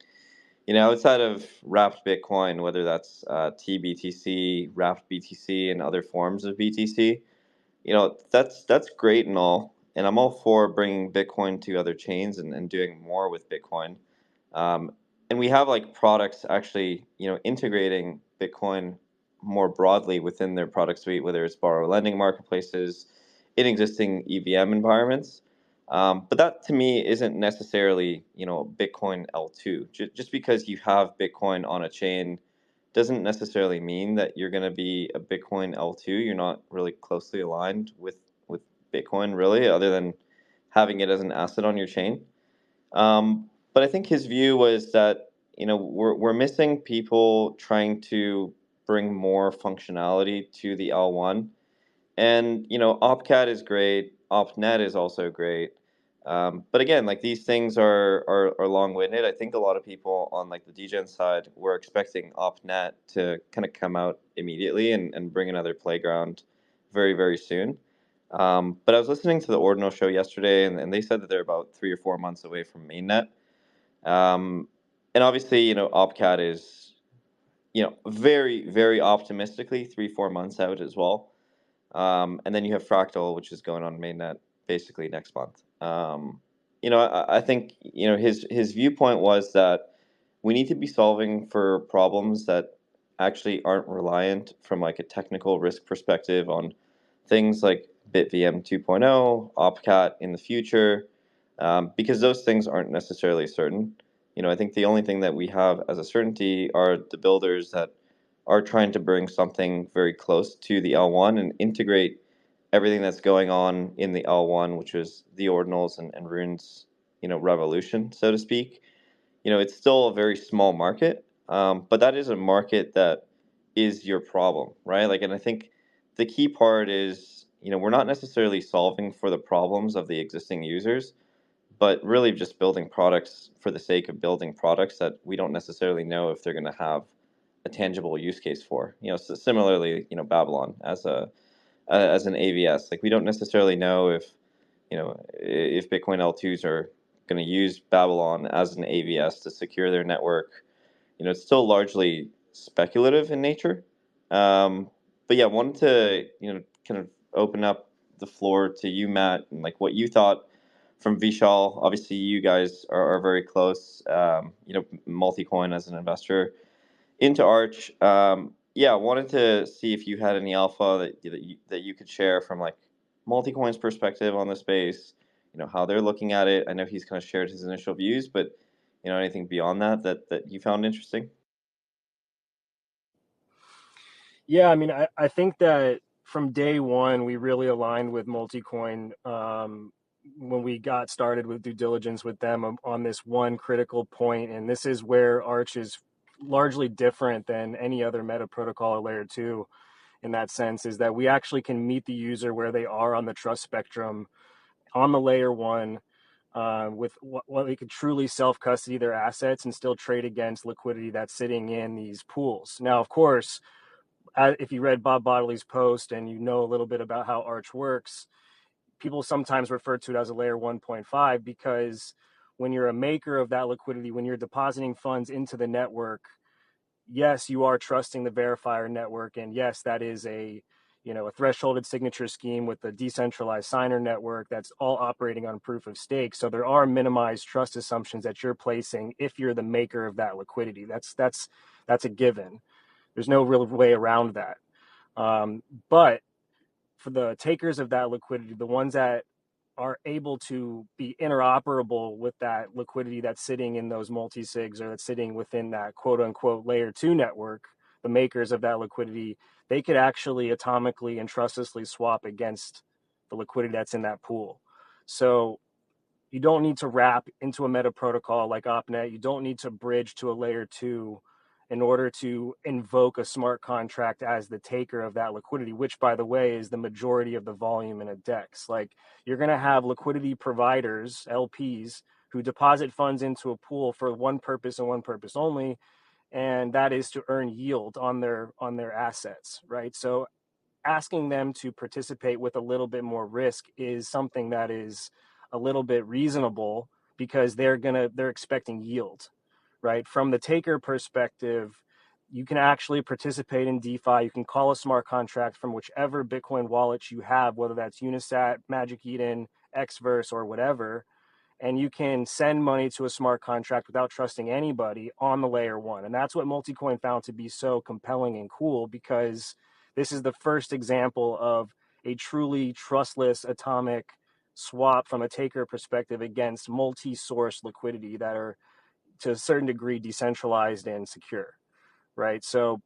outside of wrapped Bitcoin, whether that's TBTC, wrapped BTC, and other forms of BTC, that's great and all, and I'm all for bringing Bitcoin to other chains and doing more with Bitcoin. um, and we have like products actually, integrating Bitcoin more broadly within their product suite, whether it's borrow lending marketplaces in existing EVM environments. But that to me isn't necessarily, Bitcoin L2. Just because you have Bitcoin on a chain doesn't necessarily mean that you're going to be a Bitcoin L2. You're not really closely aligned with Bitcoin, really, other than having it as an asset on your chain. But I think his view was that, we're missing people trying to bring more functionality to the L1. And OpCat is great. OpNet is also great. But again, like these things are long-winded. I think a lot of people on like the degen side were expecting OpNet to kind of come out immediately and bring another playground very, very soon. But I was listening to the Ordinal show yesterday, and they said that they're about 3 or 4 months away from mainnet. Um, and obviously, OpCat is, very, very optimistically 3 4 months out as well. And then you have Fractal, which is going on mainnet basically next month. I think his viewpoint was that we need to be solving for problems that actually aren't reliant from like a technical risk perspective on things like BitVM 2.0, OpCat in the future, because those things aren't necessarily certain. I think the only thing that we have as a certainty are the builders that are trying to bring something very close to the L1 and integrate everything that's going on in the L1, which is the ordinals and runes, revolution, so to speak. It's still a very small market, but that is a market that is your problem, right? Like, and I think the key part is, we're not necessarily solving for the problems of the existing users, but really just building products for the sake of building products that we don't necessarily know if they're going to have a tangible use case for. So similarly, Babylon as an AVS, like we don't necessarily know if Bitcoin L2s are going to use Babylon as an AVS to secure their network. It's still largely speculative in nature. But yeah, I wanted to, kind of open up the floor to you, Matt, and like what you thought from Vishal. Obviously, you guys are very close. Multicoin as an investor into Arch. Yeah, I wanted to see if you had any alpha that you could share from like Multicoin's perspective on the space. How they're looking at it. I know he's kind of shared his initial views, but anything beyond that you found interesting. Yeah, I mean, I think that from day one, we really aligned with Multicoin when we got started with due diligence with them on this one critical point. And this is where Arch is largely different than any other meta protocol or layer 2 in that sense, is that we actually can meet the user where they are on the trust spectrum on the layer 1 with what they could truly self-custody their assets and still trade against liquidity that's sitting in these pools. Now, of course, if you read Bob Bodley's post and you know a little bit about how Arch works, people sometimes refer to it as a layer 1.5 because when you're a maker of that liquidity, when you're depositing funds into the network, yes, you are trusting the Verifier network, and yes, that is a thresholded signature scheme with a decentralized signer network that's all operating on proof of stake. So there are minimized trust assumptions that you're placing if you're the maker of that liquidity. That's a given. There's no real way around that. But for the takers of that liquidity, the ones that are able to be interoperable with that liquidity that's sitting in those multi-sigs or that's sitting within that quote unquote layer 2 network, the makers of that liquidity, they could actually atomically and trustlessly swap against the liquidity that's in that pool. So you don't need to wrap into a meta protocol like OpNet. You don't need to bridge to a layer 2 in order to invoke a smart contract as the taker of that liquidity, which, by the way, is the majority of the volume in a DEX. Like, you're going to have liquidity providers, LPs, who deposit funds into a pool for one purpose and one purpose only, and that is to earn yield on their assets, right? So asking them to participate with a little bit more risk is something that is a little bit reasonable because they're expecting yield, right? From the taker perspective, you can actually participate in DeFi. You can call a smart contract from whichever Bitcoin wallet you have, whether that's Unisat, Magic Eden, Xverse, or whatever, and you can send money to a smart contract without trusting anybody on the layer 1. And that's what Multicoin found to be so compelling and cool, because this is the first example of a truly trustless atomic swap from a taker perspective against multi-source liquidity that are to a certain degree decentralized and secure, right? So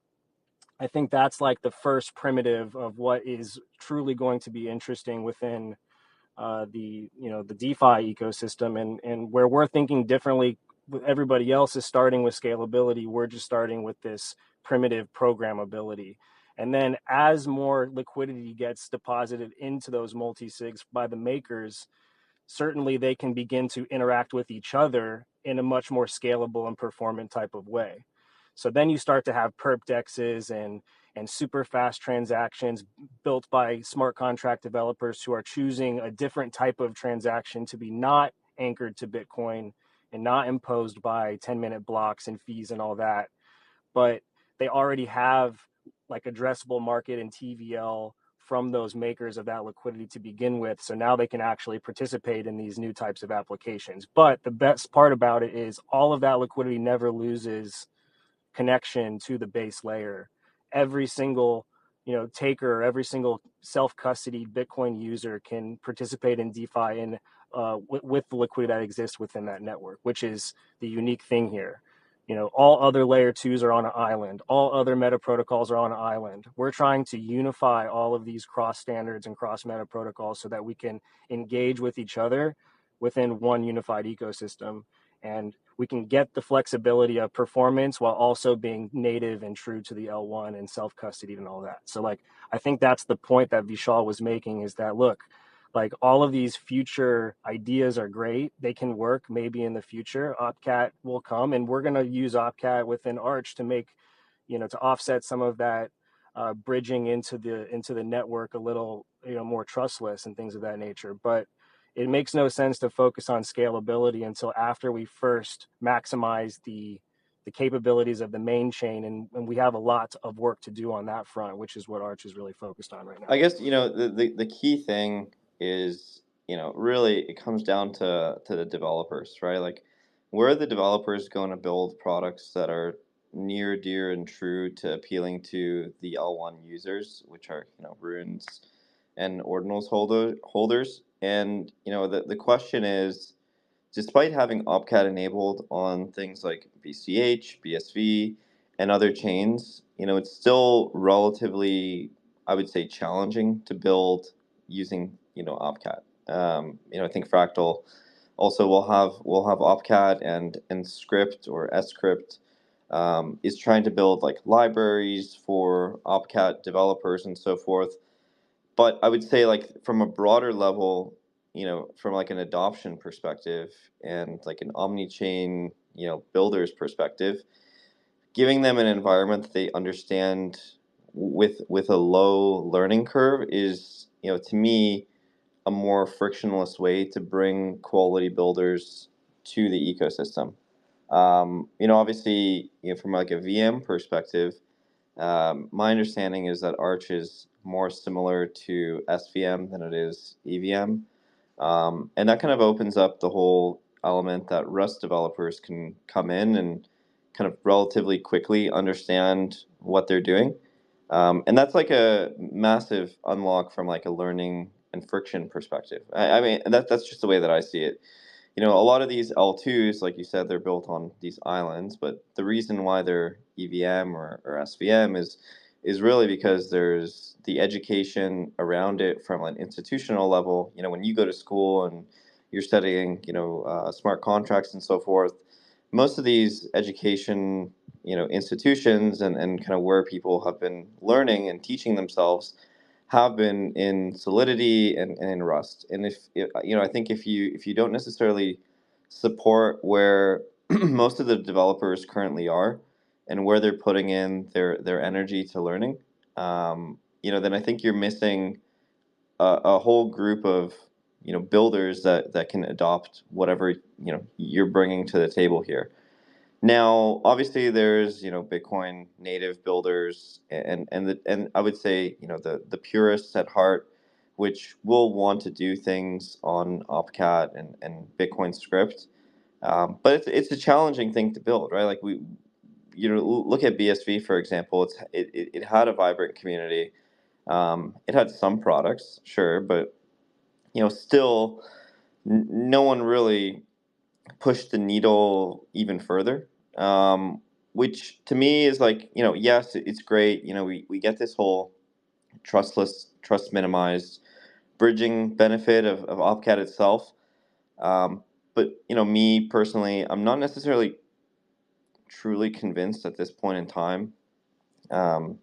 I think that's like the first primitive of what is truly going to be interesting within the DeFi ecosystem, and where we're thinking differently. Everybody else is starting with scalability. We're just starting with this primitive programmability. And then as more liquidity gets deposited into those multi-sigs by the makers, certainly they can begin to interact with each other in a much more scalable and performant type of way. So then you start to have perp dexes and super fast transactions built by smart contract developers who are choosing a different type of transaction to be not anchored to Bitcoin and not imposed by 10-minute blocks and fees and all that, but they already have like addressable market and TVL from those makers of that liquidity to begin with. So now they can actually participate in these new types of applications. But the best part about it is all of that liquidity never loses connection to the base layer. Every single taker, every single self-custodied Bitcoin user can participate in DeFi and with the liquidity that exists within that network, which is the unique thing here. All other layer 2s are on an island. All other meta protocols are on an island. We're trying to unify all of these cross standards and cross meta protocols so that we can engage with each other within one unified ecosystem. And we can get the flexibility of performance while also being native and true to the L1 and self-custodied and all that. So like, I think that's the point that Vishal was making, is that, look, like, all of these future ideas are great. They can work maybe in the future. Opcat will come, and we're going to use Opcat within Arch to make, to offset some of that bridging into the network a little, more trustless and things of that nature. But it makes no sense to focus on scalability until after we first maximize the capabilities of the main chain, and we have a lot of work to do on that front, which is what Arch is really focused on right now. I guess the key thing is, really it comes down to the developers, right? Like, where are the developers going to build products that are near, dear, and true to appealing to the L1 users, which are runes and ordinals holders? And the question is, despite having Opcat enabled on things like BCH, BSV, and other chains, it's still relatively, I would say, challenging to build using Opcat. I think Fractal also will have Opcat, and Script or Script is trying to build like libraries for Opcat developers and so forth. But I would say, like, from a broader level, from like an adoption perspective and like an omni-chain, builders perspective, giving them an environment that they understand with a low learning curve is, to me, a more frictionless way to bring quality builders to the ecosystem. Obviously, from like a VM perspective, my understanding is that Arch is more similar to SVM than it is EVM. And that kind of opens up the whole element that Rust developers can come in and kind of relatively quickly understand what they're doing. And that's like a massive unlock from like a learning and friction perspective. I mean, that's just the way that I see it. A lot of these L2s, like you said, they're built on these islands, but the reason why they're EVM or SVM is really because there's the education around it from an institutional level. When you go to school and you're studying, smart contracts and so forth, most of these education, institutions and kind of where people have been learning and teaching themselves have been in Solidity and in Rust. And I think if you don't necessarily support where most of the developers currently are and where they're putting in their energy to learning, then I think you're missing a whole group of builders that can adopt whatever you're bringing to the table here. Now, obviously, there's Bitcoin native builders, and I would say the purists at heart, which will want to do things on Opcat and Bitcoin script, but it's a challenging thing to build, right? Like look at BSV for example. It had a vibrant community. It had some products, sure, but still, no one really push the needle even further. Which to me is like, yes, it's great. We get this whole trust minimized bridging benefit of Opcat itself. But me personally, I'm not necessarily truly convinced at this point in time, um,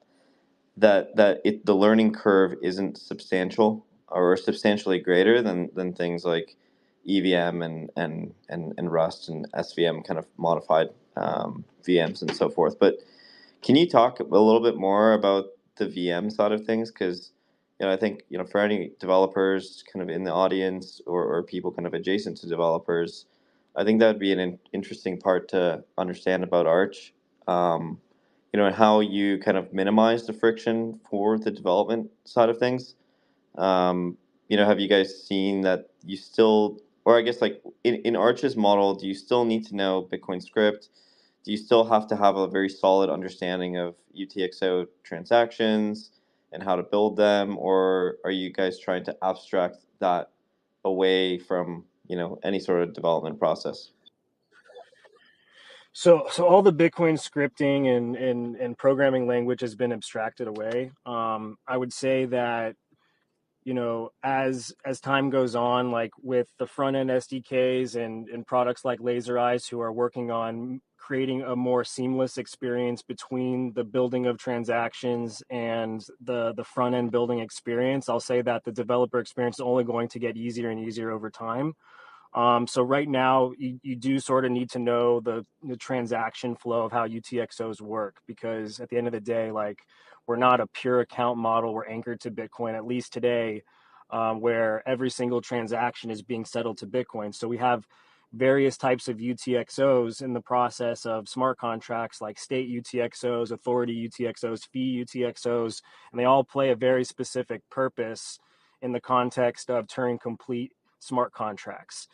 that the learning curve isn't substantial or substantially greater than things like EVM and Rust and SVM kind of modified VMs and so forth. But can you talk a little bit more about the VM side of things? Because I think for any developers kind of in the audience or people kind of adjacent to developers, I think that would be an interesting part to understand about Arch. Um, and how you kind of minimize the friction for the development side of things. Um, have you guys seen that you still, or I guess like in Arch's model, do you still need to know Bitcoin script? Do you still have to have a very solid understanding of UTXO transactions and how to build them, or are you guys trying to abstract that away from any sort of development process? So all the Bitcoin scripting and programming language has been abstracted away. I would say that as time goes on, like with the front end SDKs and products like Laser Eyes, who are working on creating a more seamless experience between the building of transactions and the front end building experience, I'll say that the developer experience is only going to get easier and easier over time. So right now, you do sort of need to know the transaction flow of how UTXOs work, because at the end of the day, like, we're not a pure account model. We're anchored to Bitcoin, at least today, where every single transaction is being settled to Bitcoin. So we have various types of UTXOs in the process of smart contracts, like state UTXOs, authority UTXOs, fee UTXOs, and they all play a very specific purpose in the context of Turing complete smart contracts.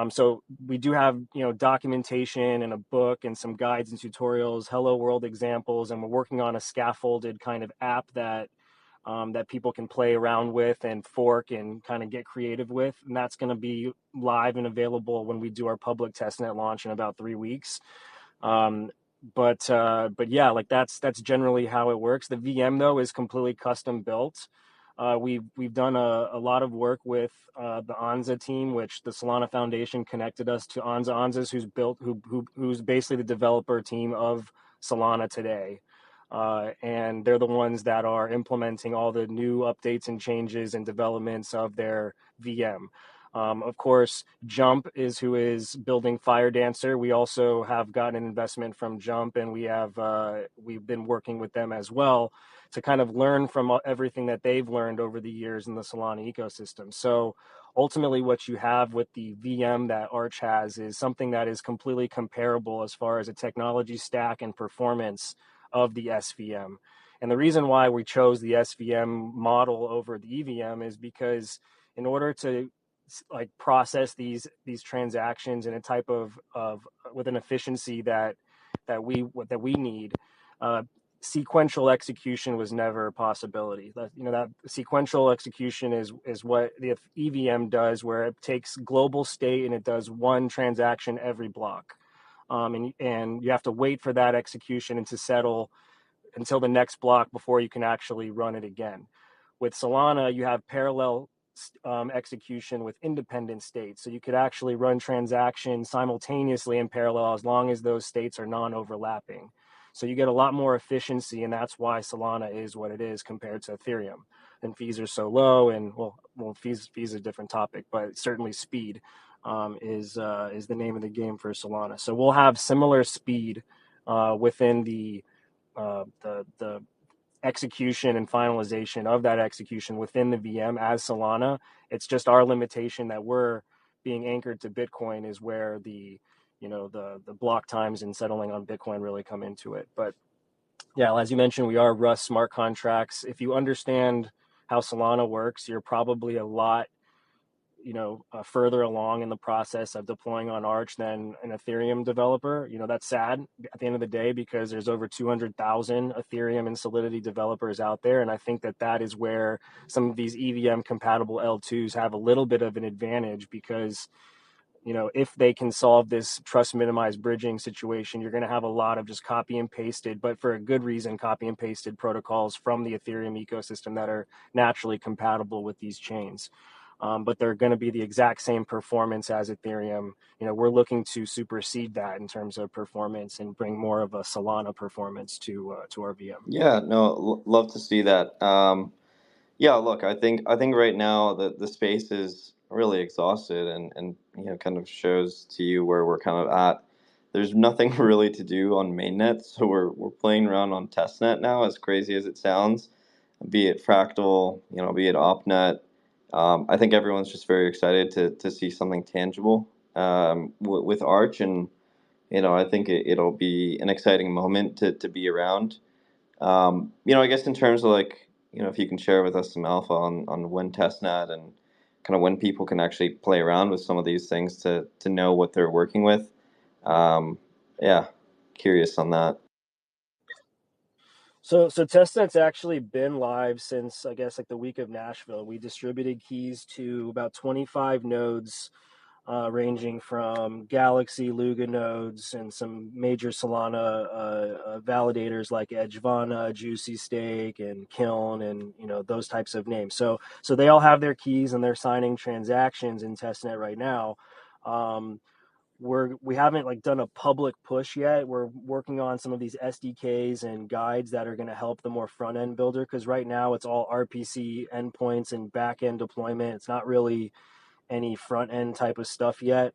So we do have, documentation and a book and some guides and tutorials, hello world examples, and we're working on a scaffolded kind of app that people can play around with and fork and kind of get creative with. And that's going to be live and available when we do our public testnet launch in about 3 weeks. But yeah, like that's generally how it works. The VM though is completely custom built. We've done a lot of work with the Anza team, which the Solana Foundation connected us to. Anza's who's basically the developer team of Solana today, and they're the ones that are implementing all the new updates and changes and developments of their VM. Of course, Jump is who is building Fire Dancer. We also have gotten an investment from Jump, and we've been working with them as well to kind of learn from everything that they've learned over the years in the Solana ecosystem. So ultimately, what you have with the VM that Arch has is something that is completely comparable as far as a technology stack and performance of the SVM. And the reason why we chose the SVM model over the EVM is because in order to like process these transactions in a type of with an efficiency that we need, sequential execution was never a possibility. That sequential execution is what the EVM does, where it takes global state and it does one transaction every block. And you have to wait for that execution and to settle until the next block before you can actually run it again. With Solana, you have parallel execution with independent states. So you could actually run transactions simultaneously in parallel as long as those states are non-overlapping. So you get a lot more efficiency, and that's why Solana is what it is compared to Ethereum. And fees are so low, and fees is a different topic, but certainly speed is the name of the game for Solana. So we'll have similar speed within the execution and finalization of that execution within the VM as Solana. It's just our limitation that we're being anchored to Bitcoin is where the block times and settling on Bitcoin really come into it. But yeah, as you mentioned, we are Rust smart contracts. If you understand how Solana works, you're probably a lot further along in the process of deploying on Arch than an Ethereum developer. That's sad at the end of the day because there's over 200,000 Ethereum and Solidity developers out there. And I think that is where some of these EVM compatible L2s have a little bit of an advantage because, if they can solve this trust minimized bridging situation, you're going to have a lot of just copy and pasted, but for a good reason, copy and pasted protocols from the Ethereum ecosystem that are naturally compatible with these chains. But they're going to be the exact same performance as Ethereum. We're looking to supersede that in terms of performance and bring more of a Solana performance to our VM. Yeah, no, love to see that. Yeah, look, I think right now the space is really exhausted and kind of shows to you where we're kind of at. There's nothing really to do on mainnet, so we're playing around on testnet now, as crazy as it sounds, be it Fractal, be it OpNet. I think everyone's just very excited to see something tangible with Arch, and I think it'll be an exciting moment to be around. I guess in terms of like, if you can share with us some alpha on when testnet and kind of when people can actually play around with some of these things to know what they're working with. Yeah, curious on that. So testnet's actually been live since I guess like the week of Nashville. We distributed keys to about 25 nodes, ranging from Galaxy, Luga nodes, and some major Solana validators like Edgevana, Juicy Stake, and Kiln, and those types of names. So they all have their keys and they're signing transactions in testnet right now. We haven't like done a public push yet. We're working on some of these SDKs and guides that are going to help the more front end builder, because right now it's all RPC endpoints and back end deployment. It's not really any front end type of stuff yet.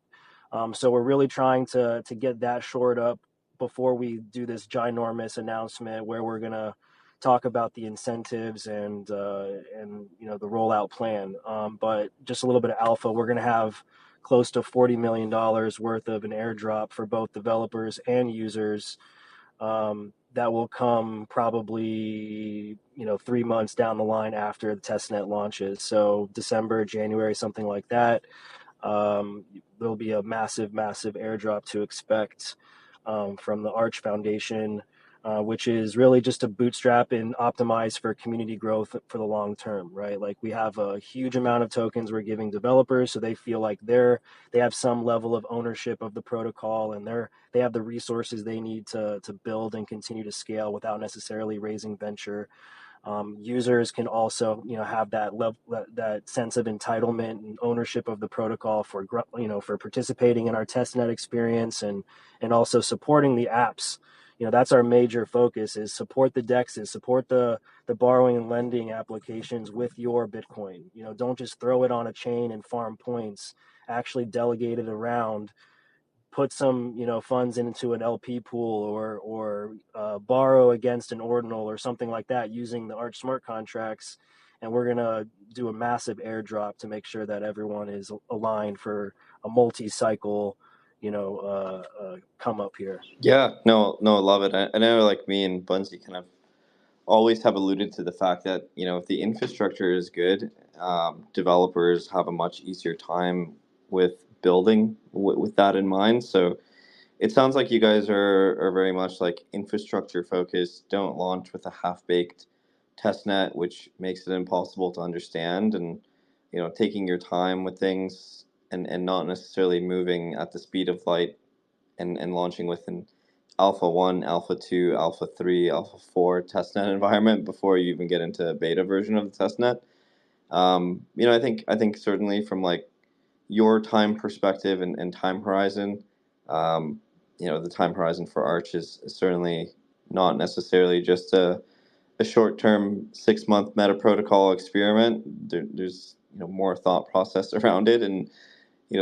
So we're really trying to get that shored up before we do this ginormous announcement where we're gonna talk about the incentives and the rollout plan. But just a little bit of alpha, we're gonna have close to $40 million worth of an airdrop for both developers and users. That will come probably 3 months down the line after the testnet launches. So December, January, something like that. There'll be a massive airdrop to expect from the Arch Foundation, which is really just to bootstrap and optimize for community growth for the long term, right? Like we have a huge amount of tokens we're giving developers, so they feel like they have some level of ownership of the protocol, and they have the resources they need to build and continue to scale without necessarily raising venture. Users can also, have that sense of entitlement and ownership of the protocol for participating in our testnet experience and also supporting the apps. That's our major focus: is support the DEXs, support the borrowing and lending applications with your Bitcoin. Don't just throw it on a chain and farm points. Actually delegate it around, put some funds into an LP pool or borrow against an ordinal or something like that using the Arch smart contracts, and we're gonna do a massive airdrop to make sure that everyone is aligned for a multi-cycle come up here. Yeah, no, I love it. I know, like me and Bunsey kind of always have alluded to the fact that if the infrastructure is good, developers have a much easier time with building with that in mind. So it sounds like you guys are very much like infrastructure focused. Don't launch with a half-baked test net, which makes it impossible to understand, and taking your time with things, and not necessarily moving at the speed of light, and launching with an alpha 1, alpha 2, alpha 3, alpha 4 testnet environment before you even get into a beta version of the testnet. I think certainly from like your time perspective and time horizon, the time horizon for Arch is certainly not necessarily just a short-term 6-month meta protocol experiment. There's more thought process around it, and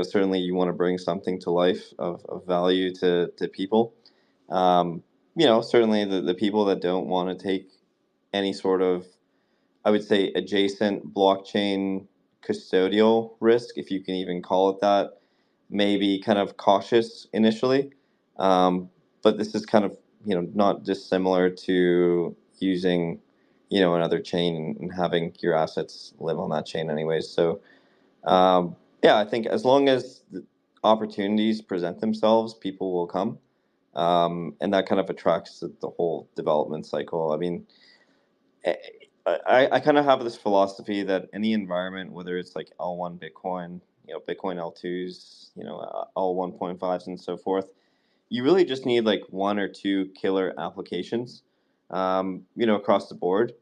certainly you want to bring something to life of value to people. Certainly the people that don't want to take any sort of, I would say, adjacent blockchain custodial risk, if you can even call it that, may be kind of cautious initially. But this is kind of, not dissimilar to using, another chain and having your assets live on that chain anyways. So, yeah, I think as long as the opportunities present themselves, people will come. And that kind of attracts the whole development cycle. I mean, I kind of have this philosophy that any environment, whether it's like L1 Bitcoin, Bitcoin L2s, L 1.5s and so forth, you really just need like one or two killer applications, across the board.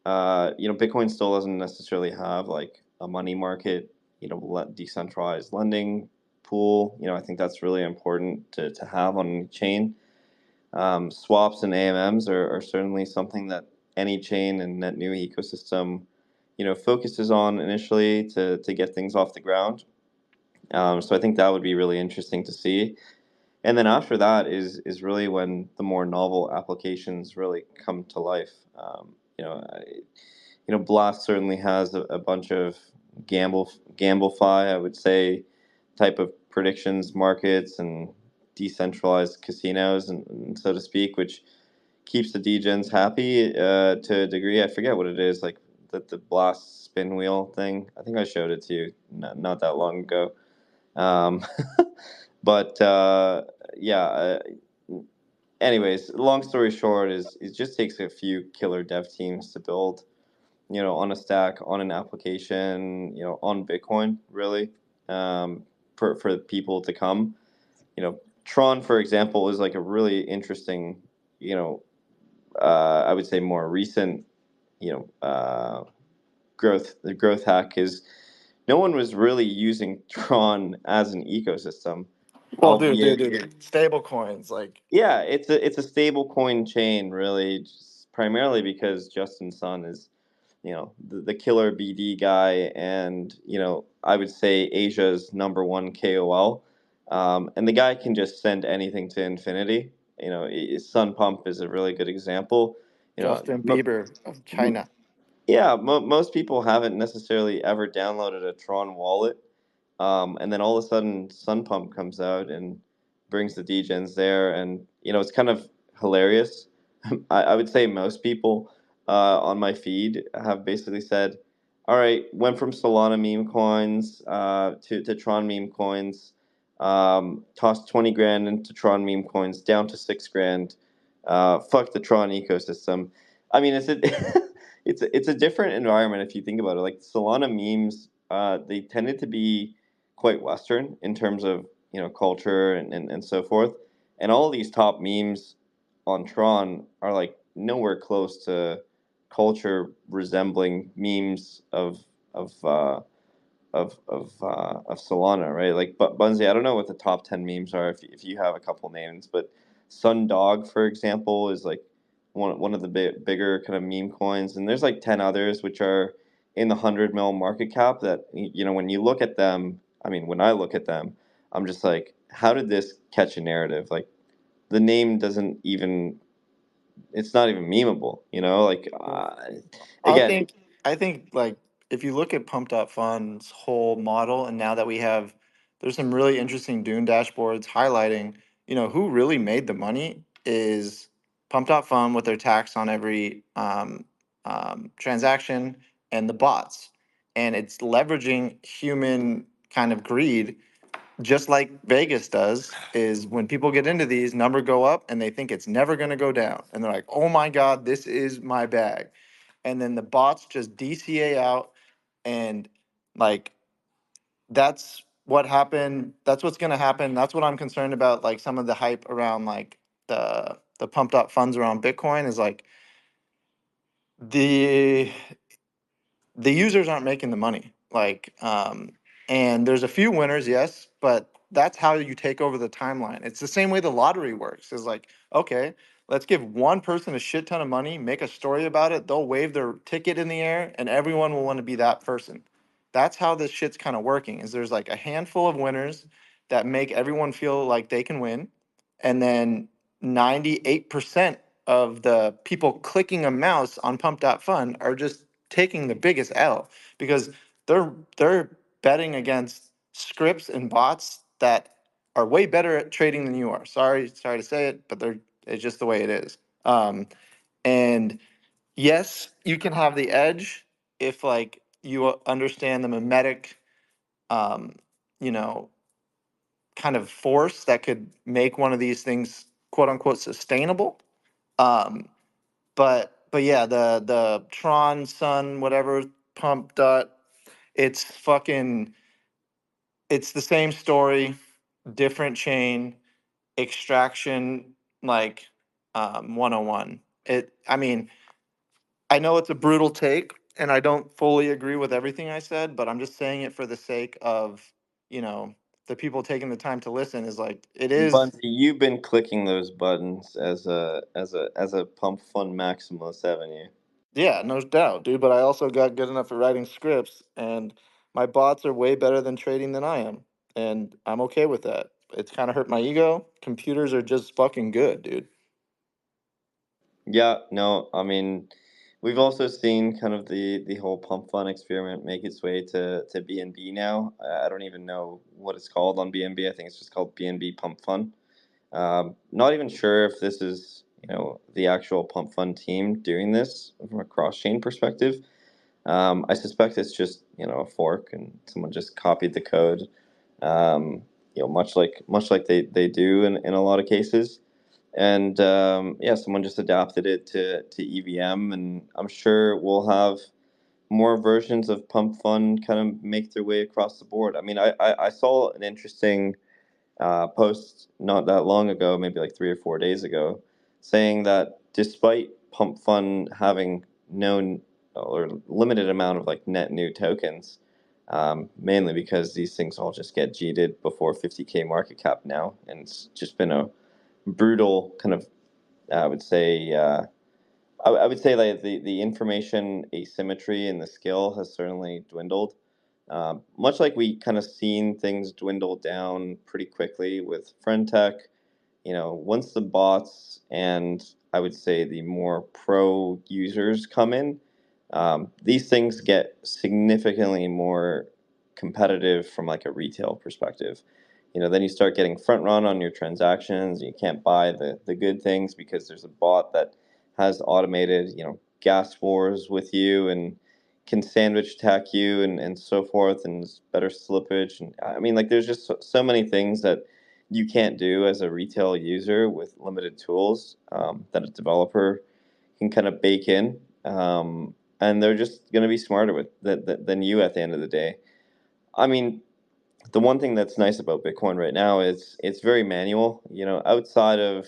Bitcoin still doesn't necessarily have like a money market, decentralized lending pool. I think that's really important to have on any chain. Swaps and AMMs are certainly something that any chain and net new ecosystem, focuses on initially to get things off the ground. So I think that would be really interesting to see. And then after that is really when the more novel applications really come to life. Blast certainly has a bunch of gamblefy, I would say, type of predictions markets and decentralized casinos, and so to speak, which keeps the degens happy to a degree. I forget what it is, like the Blast spin wheel thing. I think I showed it to you not that long ago. Um, but yeah. Anyways, long story short is it just takes a few killer dev teams to build, on a stack, on an application, on Bitcoin, really, for people to come. Tron, for example, is like a really interesting, I would say more recent, growth. The growth hack is no one was really using Tron as an ecosystem, Well, albeit, stable coins, like yeah, it's a stable coin chain, really, just primarily because Justin Sun is, the killer BD guy, and I would say Asia's number one KOL, and the guy can just send anything to infinity. Sun Pump is a really good example. You know, Justin mo- Bieber of China. yeah, most people haven't necessarily ever downloaded a Tron wallet, and then all of a sudden, Sun Pump comes out and brings the degens there, and it's kind of hilarious. I would say most people on my feed have basically said, "All right, went from Solana meme coins to Tron meme coins, tossed 20 grand into Tron meme coins, down to 6 grand. Fuck the Tron ecosystem." I mean, it's a different environment if you think about it. Like Solana memes, they tended to be quite Western in terms of culture and so forth, and all these top memes on Tron are like nowhere close to culture resembling memes of Solana, right? Like, but Bunzi, I don't know what the top 10 memes are if you have a couple names, but Sundog, for example, is like one of the bigger kind of meme coins, and there's like 10 others which are in the 100 mil market cap that when you look at them, I mean, when I look at them, I'm just like, how did this catch a narrative? Like, the name doesn't even, it's not even memeable, like, I again. think I think like if you look at Pumped Up Fund's whole model, and now that there's some really interesting Dune dashboards highlighting, who really made the money is Pumped Up Fund with their tax on every transaction and the bots, and it's leveraging human kind of greed just like Vegas does, is when people get into these, number go up and they think it's never going to go down. And they're like, oh my God, this is my bag. And then the bots just DCA out. And like, that's what happened. That's what's going to happen. That's what I'm concerned about. Like some of the hype around like the pumped up funds around Bitcoin is like the users aren't making the money. Like, and there's a few winners, yes, but that's how you take over the timeline. It's the same way the lottery works. Is like, okay, let's give one person a shit ton of money, make a story about it. They'll wave their ticket in the air, and everyone will want to be that person. That's how this shit's kind of working. Is there's like a handful of winners that make everyone feel like they can win, and then 98% of the people clicking a mouse on pump.fun are just taking the biggest L because they're betting against scripts and bots that are way better at trading than you are. Sorry to say it, but it's just the way it is. And yes, you can have the edge if like you understand the mimetic, um, you know, kind of force that could make one of these things quote unquote sustainable. Um, but yeah, the Tron Sun whatever pump dot, it's fucking it's the same story, different chain, extraction, like 101. I mean, I know it's a brutal take and I don't fully agree with everything I said, but I'm just saying it for the sake of, you know, the people taking the time to listen is like it is. Bunty, you've been clicking those buttons as a pump fun maximalist, haven't you? Yeah, no doubt, dude. But I also got good enough at writing scripts, and my bots are way better than trading than I am, and I'm okay with that. It's kind of hurt my ego. Computers are just fucking good, dude. Yeah, no, I mean, we've also seen kind of the whole pump fun experiment make its way to BNB now. I don't even know what it's called on BNB. I think it's just called BNB Pump Fun. Not even sure if this is, the actual Pump Fun team doing this from a cross-chain perspective. I suspect it's just, a fork and someone just copied the code, much like they do in a lot of cases. And yeah, someone just adapted it to EVM, and I'm sure we'll have more versions of Pump Fun kind of make their way across the board. I mean, I saw an interesting post not that long ago, maybe like 3 or 4 days ago, saying that despite Pump Fun having no or limited amount of like net new tokens, mainly because these things all just get G'd before 50K market cap now, and it's just been a brutal kind of, I would say, I would say like the information asymmetry and the skill has certainly dwindled. Much like we kind of seen things dwindle down pretty quickly with friend tech, once the bots and I would say the more pro users come in, these things get significantly more competitive from like a retail perspective. Then you start getting front run on your transactions. You can't buy the good things because there's a bot that has automated, gas wars with you and can sandwich attack you and so forth, and better slippage. And I mean, like, there's just so many things that you can't do as a retail user with limited tools, that a developer can kind of bake in. And they're just going to be smarter with than you at the end of the day. I mean, the one thing that's nice about Bitcoin right now is it's very manual. Outside of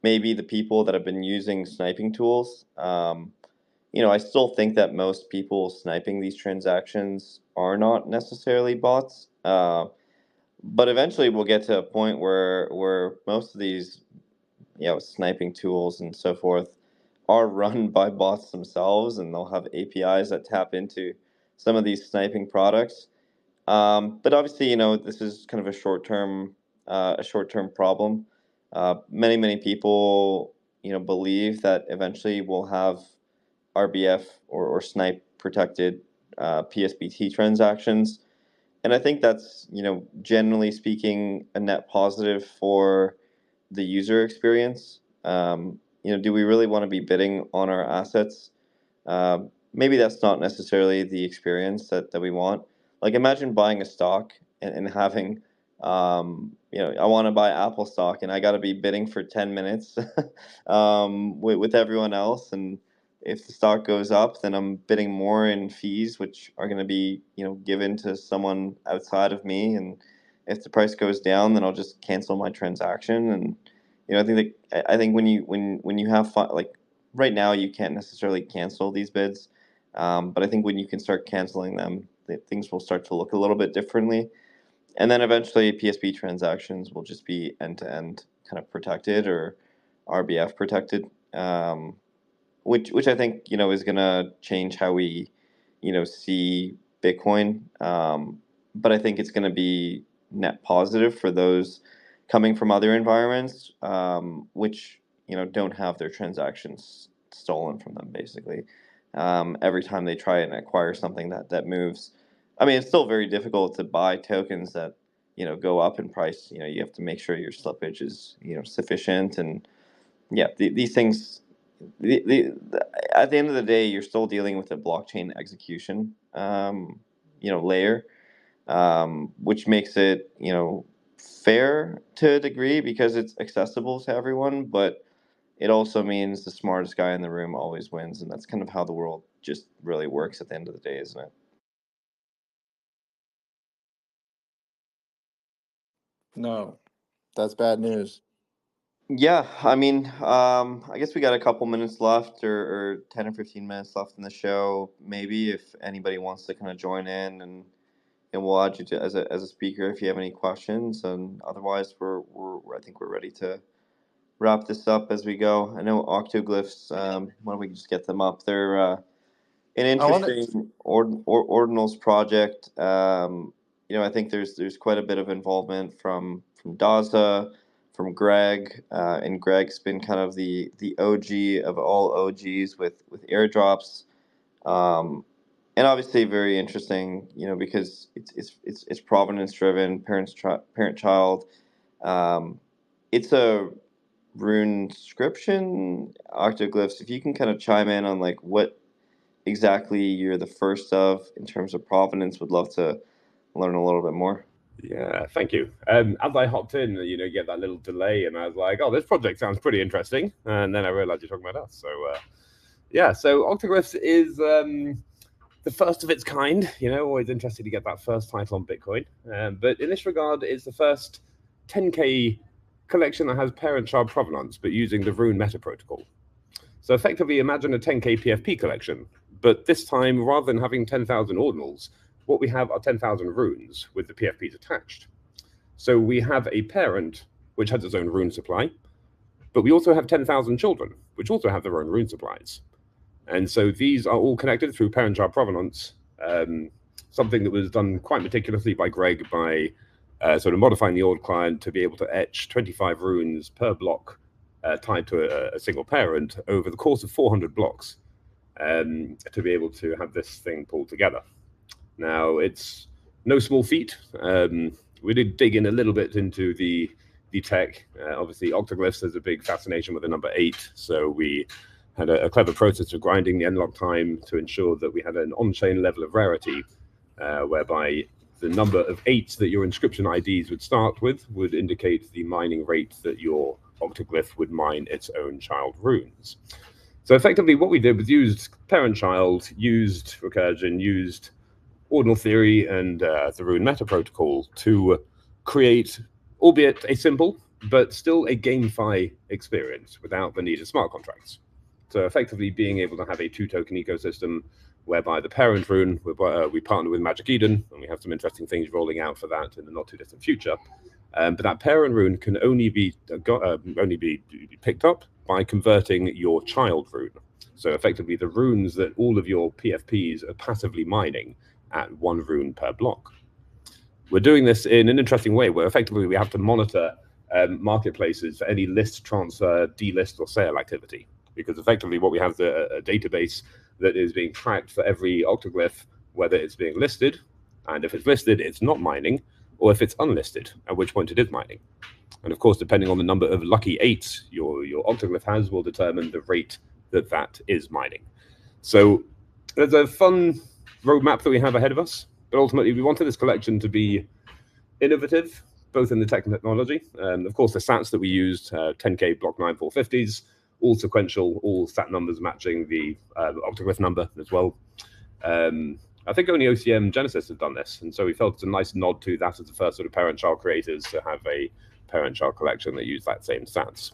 maybe the people that have been using sniping tools, I still think that most people sniping these transactions are not necessarily bots. But eventually, we'll get to a point where most of these, sniping tools and so forth are run by bots themselves, and they'll have APIs that tap into some of these sniping products. But obviously, this is kind of a short term problem. Many people, believe that eventually we'll have RBF or snipe protected PSBT transactions, and I think that's, generally speaking, a net positive for the user experience. Do we really want to be bidding on our assets? Maybe that's not necessarily the experience that we want. Like, imagine buying a stock and having I want to buy Apple stock, and I got to be bidding for 10 minutes with everyone else. And if the stock goes up, then I'm bidding more in fees, which are going to be, given to someone outside of me. And if the price goes down, then I'll just cancel my transaction. And I think when you have fun, like right now, you can't necessarily cancel these bids, but I think when you can start canceling them, things will start to look a little bit differently. And then eventually PSP transactions will just be end-to-end kind of protected, or RBF protected, which I think, is going to change how we, see Bitcoin. But I think it's going to be net positive for those coming from other environments, which, don't have their transactions stolen from them, basically. Every time they try and acquire something that moves. I mean, it's still very difficult to buy tokens that, go up in price. You have to make sure your slippage is, sufficient. And yeah, these things, at the end of the day, you're still dealing with a blockchain execution, layer, which makes it, fair to a degree because it's accessible to everyone, but it also means the smartest guy in the room always wins, and that's kind of how the world just really works at the end of the day, isn't it? No, that's bad news. Yeah, I mean, I guess we got a couple minutes left, or 10 or 15 minutes left in the show. Maybe if anybody wants to kind of join in, and we'll add you to as a speaker if you have any questions. And otherwise, I think we're ready to wrap this up as we go. I know Octoglyphs. Why don't we just get them up? They're an I want to. interesting ordinals project. I think there's quite a bit of involvement from Daza, from Greg, and Greg's been kind of the OG of all OGs with airdrops, and obviously very interesting. Because it's provenance driven, parent child. Um, it's a rune inscription, Octoglyphs. If you can kind of chime in on like what exactly you're the first of in terms of provenance, would love to learn a little bit more. Yeah, thank you. As I hopped in, you get that little delay, and I was like, "Oh, this project sounds pretty interesting." And then I realized you're talking about us. So, so Octoglyphs is the first of its kind. Always interested to get that first title on Bitcoin. But in this regard, it's the first 10K collection that has parent-child provenance, but using the Rune meta protocol. So effectively, imagine a 10K PFP collection, but this time, rather than having 10,000 ordinals, what we have are 10,000 runes with the PFPs attached. So we have a parent which has its own rune supply, but we also have 10,000 children which also have their own rune supplies. And so these are all connected through parent-child provenance, something that was done quite meticulously by Greg by sort of modifying the old client to be able to etch 25 runes per block tied to a single parent over the course of 400 blocks to be able to have this thing pulled together. Now, it's no small feat. We did dig in a little bit into the tech. Obviously, Octoglyphs has a big fascination with the number 8, so we had a clever process of grinding the unlock time to ensure that we had an on-chain level of rarity, whereby the number of 8s that your inscription IDs would start with would indicate the mining rate that your Octoglyph would mine its own child runes. So effectively, what we did was used parent-child, used recursion, used ordinal theory, and the Rune meta protocol to create, albeit a simple, but still a GameFi experience without the need of smart contracts. So effectively being able to have a 2-token ecosystem whereby the parent rune, we partner with Magic Eden, and we have some interesting things rolling out for that in the not too distant future. But that parent rune can only be picked up by converting your child rune. So effectively the runes that all of your PFPs are passively mining at 1 rune per block. We're doing this in an interesting way where effectively we have to monitor marketplaces for any list, transfer, delist, or sale activity. Because effectively what we have is a database that is being tracked for every Octoglyph, whether it's being listed, and if it's listed, it's not mining, or if it's unlisted, at which point it is mining. And of course, depending on the number of lucky 8s your Octoglyph has will determine the rate that is mining. So there's a fun roadmap that we have ahead of us, but ultimately we wanted this collection to be innovative, both in the technology. Of course, the sats that we used, 10K block 9 450s, all sequential, all sat numbers matching the octoglyph number as well. I think only OCM Genesis have done this, and so we felt it's a nice nod to that as the first sort of parent-child creators to have a parent-child collection that use that same stats.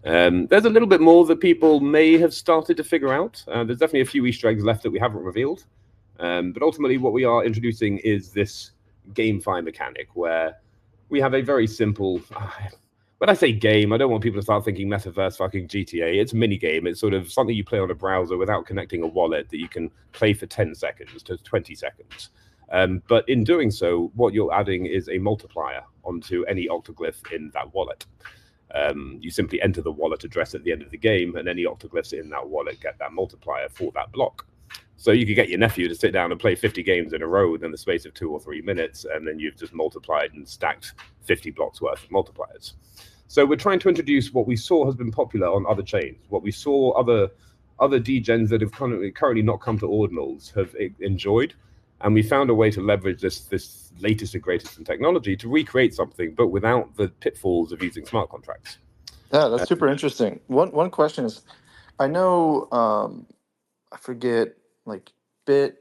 There's a little bit more that people may have started to figure out. There's definitely a few Easter eggs left that we haven't revealed. But ultimately, what we are introducing is this GameFi mechanic where we have a very simple. When I say game, I don't want people to start thinking metaverse fucking GTA. It's a mini game. It's sort of something you play on a browser without connecting a wallet that you can play for 10 seconds to 20 seconds. But in doing so, what you're adding is a multiplier onto any octoglyph in that wallet. You simply enter the wallet address at the end of the game, and any octoglyphs in that wallet get that multiplier for that block. So you could get your nephew to sit down and play 50 games in a row within the space of 2 or 3 minutes, and then you've just multiplied and stacked 50 blocks worth of multipliers. So we're trying to introduce what we saw has been popular on other chains, what we saw other degens that have currently not come to ordinals have enjoyed, and we found a way to leverage this latest and greatest in technology to recreate something, but without the pitfalls of using smart contracts. Yeah, that's super interesting. One question is, I know I forget like Bit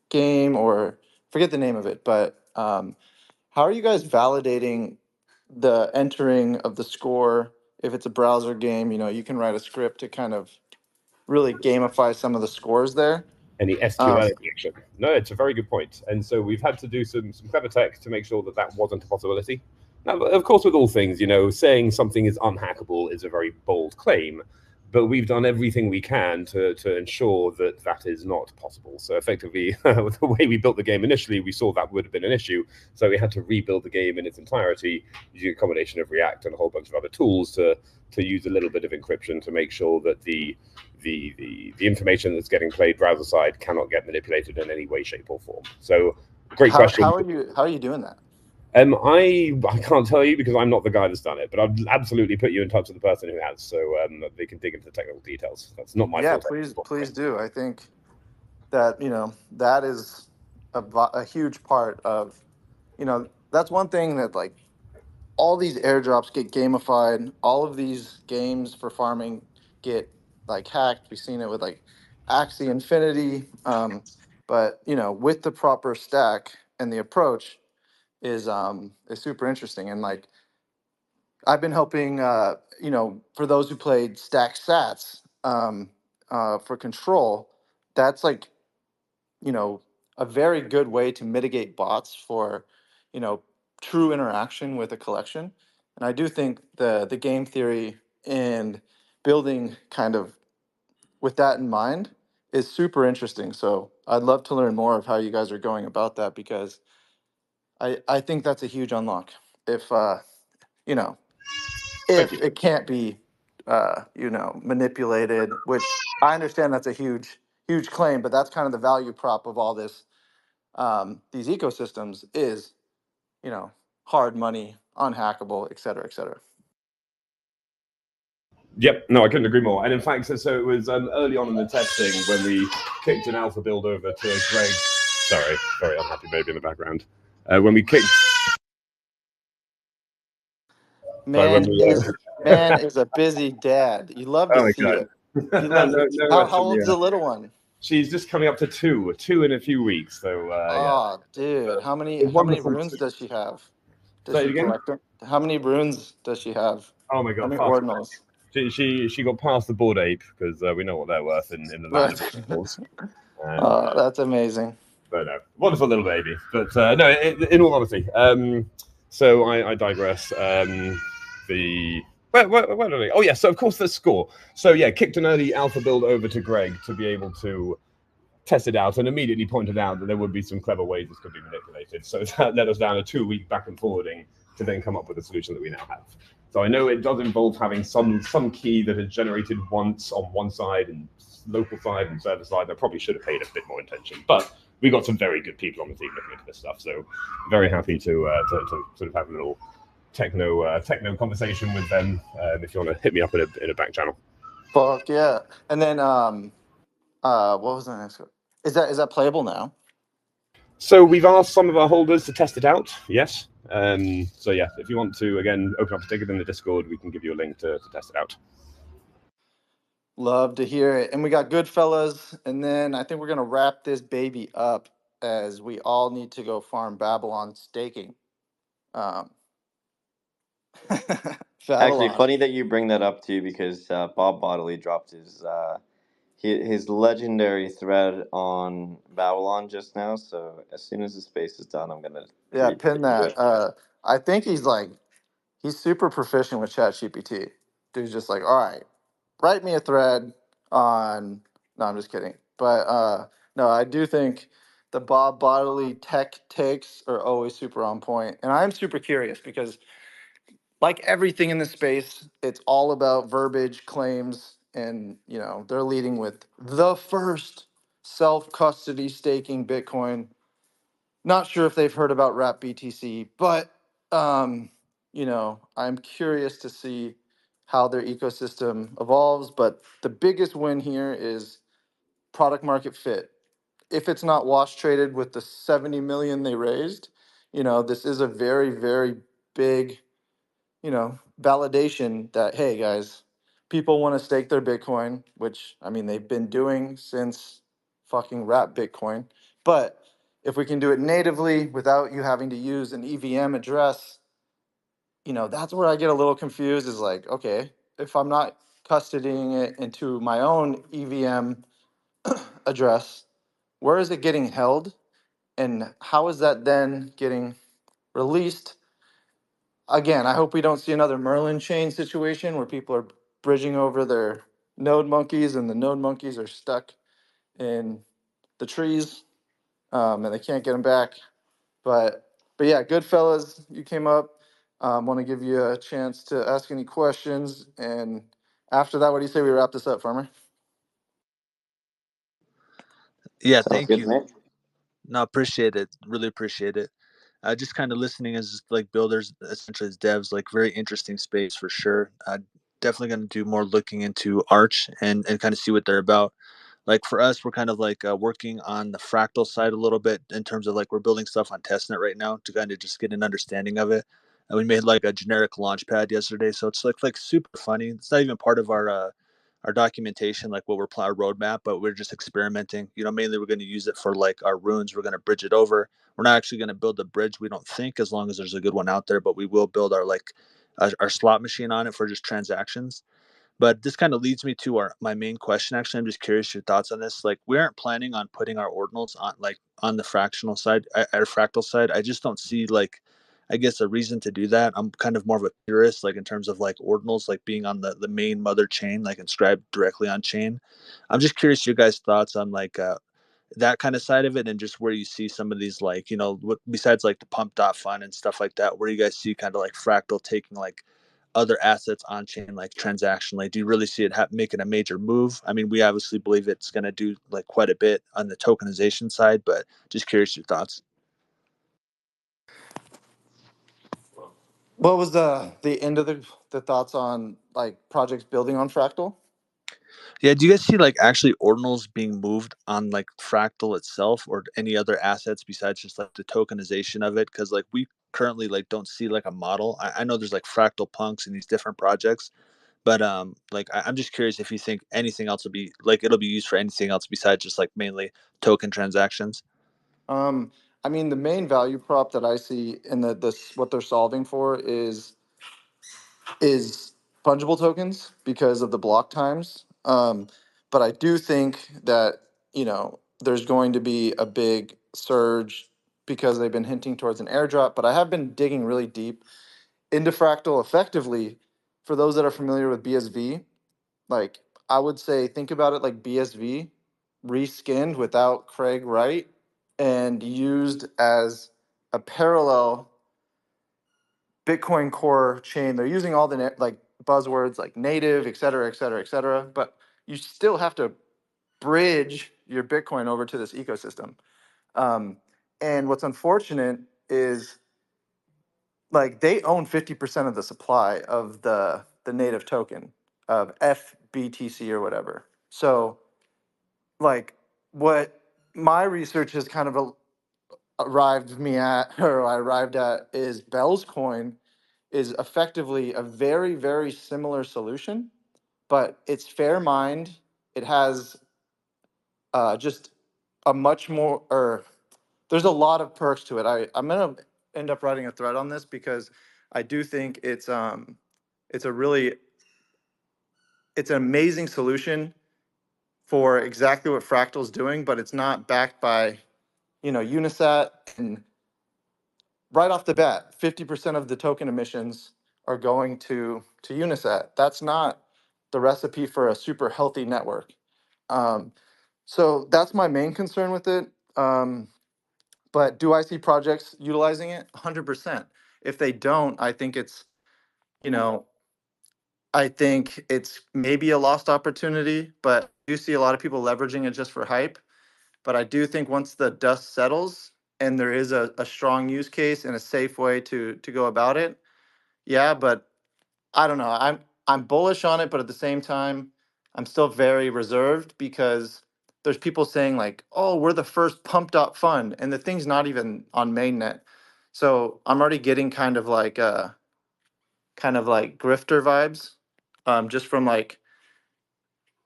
Game or forget the name of it, but how are you guys validating the entering of the score? If it's a browser game, you can write a script to kind of really gamify some of the scores there. Any SQL injection? No, it's a very good point. And so we've had to do some clever tech to make sure that wasn't a possibility. Now, of course, with all things, saying something is unhackable is a very bold claim, but we've done everything we can to ensure that is not possible. So effectively, the way we built the game initially, we saw that would have been an issue. So we had to rebuild the game in its entirety using a combination of React and a whole bunch of other tools to use a little bit of encryption to make sure that the information that's getting played browser side cannot get manipulated in any way, shape, or form. So great question. How are you doing that? I can't tell you because I'm not the guy that's done it, but I'd absolutely put you in touch with the person who has, so they can dig into the technical details. That's not my fault. Yeah, please do. I think that that is a huge part of that's one thing that like all these airdrops get gamified. All of these games for farming get like hacked. We've seen it with like Axie Infinity, but with the proper stack and the approach is super interesting. And like I've been helping for those who played Stack Sats for Control, that's like a very good way to mitigate bots for true interaction with a collection. And I do think the game theory and building kind of with that in mind is super interesting. So I'd love to learn more of how you guys are going about that, because I think that's a huge unlock. If if it can't be manipulated, which I understand that's a huge claim, but that's kind of the value prop of all this. These ecosystems is hard money, unhackable, et cetera, et cetera. Yep, no, I couldn't agree more. And in fact, so it was early on in the testing when we kicked an alpha build over to Greg. Sorry, very unhappy baby in the background. When we kicked. Man is a busy dad. You love to see it. How old's the little one? She's just coming up to two in a few weeks. So dude, how many runes does she have? How many runes does she have? Oh my god, how many ordinals? She got past the board ape because we know what they're worth in the land of ordinals. That's amazing. But no, wonderful little baby. But no, in all honesty, so I digress. Where did I? Oh yeah, so of course the score. So yeah, kicked an early alpha build over to Greg to be able to test it out, and immediately pointed out that there would be some clever ways this could be manipulated. So that led us down a 2-week back and forwarding to then come up with a solution that we now have. So I know it does involve having some key that is generated once on one side and local side and server side. I probably should have paid a bit more attention, but we got some very good people on the team looking into this stuff. So very happy to sort of have a little techno conversation with them. If you want to hit me up in a back channel. Fuck yeah! And then what was the next one? Is that playable now? So we've asked some of our holders to test it out. Yes. So yeah, if you want to again open up a ticket in the Discord, we can give you a link to test it out. Love to hear it. And we got Goodfellas, and then I think we're gonna wrap this baby up as we all need to go farm Babylon staking. Um, Actually, Babylon. funny that you bring that up too, because Bob Bodley dropped his legendary thread on Babylon just now. So as soon as the space is done, I'm gonna Yeah, read pin into that. it. I think he's super proficient with ChatGPT. Dude's just like, all right, write me a thread on. No, I'm just kidding. But no, I do think the Bob Bodley tech takes are always super on point, and I'm super curious because, like everything in this space, it's all about verbiage, claims, and they're leading with the first self custody staking Bitcoin. Not sure if they've heard about Wrap BTC, but I'm curious to see how their ecosystem evolves. But the biggest win here is product market fit. If it's not wash traded with the 70 million they raised, this is a very, very big, validation that, hey guys, people want to stake their Bitcoin, which I mean they've been doing since fucking Wrap Bitcoin. But if we can do it natively without you having to use an EVM address, that's where I get a little confused. Is like, okay, if I'm not custodying it into my own EVM address, where is it getting held? And how is that then getting released? Again, I hope we don't see another Merlin chain situation where people are bridging over their node monkeys and the node monkeys are stuck in the trees, and they can't get them back. But yeah, good fellas, you came up. Want to give you a chance to ask any questions, and after that, what do you say we wrap this up, Farmer? Yeah, Sounds thank good, you. mate. No, appreciate it. Really appreciate it. Just kind of listening as like builders, essentially as devs, like very interesting space for sure. Definitely going to do more looking into Arch and kind of see what they're about. Like for us, we're kind of like working on the fractal side a little bit in terms of like we're building stuff on testnet right now to kind of just get an understanding of it. And we made like a generic launch pad yesterday, so it's like super funny. It's not even part of our documentation, like what we're our roadmap, but we're just experimenting. Mainly we're going to use it for like our runes. We're going to bridge it over. We're not actually going to build the bridge, we don't think, as long as there's a good one out there, but we will build our like our slot machine on it for just transactions. But this kind of leads me to my main question. Actually, I'm just curious your thoughts on this. Like, we aren't planning on putting our ordinals on the fractional side, our fractal side. I just don't see like, I guess, a reason to do that. I'm kind of more of a purist, like in terms of like ordinals, like being on the main mother chain, like inscribed directly on chain. I'm just curious your guys' thoughts on like that kind of side of it, and just where you see some of these like what besides like the pump dot fund and stuff like that, where you guys see kind of like fractal taking like other assets on chain like transactionally. Do you really see it making a major move? I mean, we obviously believe it's going to do like quite a bit on the tokenization side, but just curious your thoughts. What was the end of the thoughts on like projects building on Fractal? Yeah, do you guys see like actually ordinals being moved on like Fractal itself or any other assets besides just like the tokenization of it? Because like we currently like don't see like a model. I know there's like fractal punks in these different projects, but like I'm just curious if you think anything else will be like it'll be used for anything else besides just like mainly token transactions. I mean, the main value prop that I see in what they're solving for is fungible tokens because of the block times. But I do think that there's going to be a big surge because they've been hinting towards an airdrop. But I have been digging really deep into Fractal effectively. For those that are familiar with BSV, like I would say, think about it like BSV reskinned without Craig Wright and used as a parallel Bitcoin Core chain. They're using all the like buzzwords like native, et cetera, et cetera, et cetera. But you still have to bridge your Bitcoin over to this ecosystem. Um, and what's unfortunate is like they own 50% of the supply of the native token of FBTC or whatever. So like what my research has kind of I arrived at is Bell's coin is effectively a very, very similar solution, but it's fair mined. It has just a much more, or there's a lot of perks to it. I'm gonna end up writing a thread on this because I do think it's a really it's an amazing solution for exactly what Fractal's doing, but it's not backed by Unisat. And right off the bat, 50% of the token emissions are going to Unisat. That's not the recipe for a super healthy network. So that's my main concern with it. But do I see projects utilizing it? 100%. If they don't, you know, I think it's maybe a lost opportunity, but I do see a lot of people leveraging it just for hype. But I do think once the dust settles and there is a strong use case and a safe way to go about it, yeah, but I don't know. I'm bullish on it, but at the same time, I'm still very reserved because there's people saying like, "Oh, we're the first pumped up fund," and the thing's not even on mainnet. So I'm already getting kind of like grifter vibes, just from like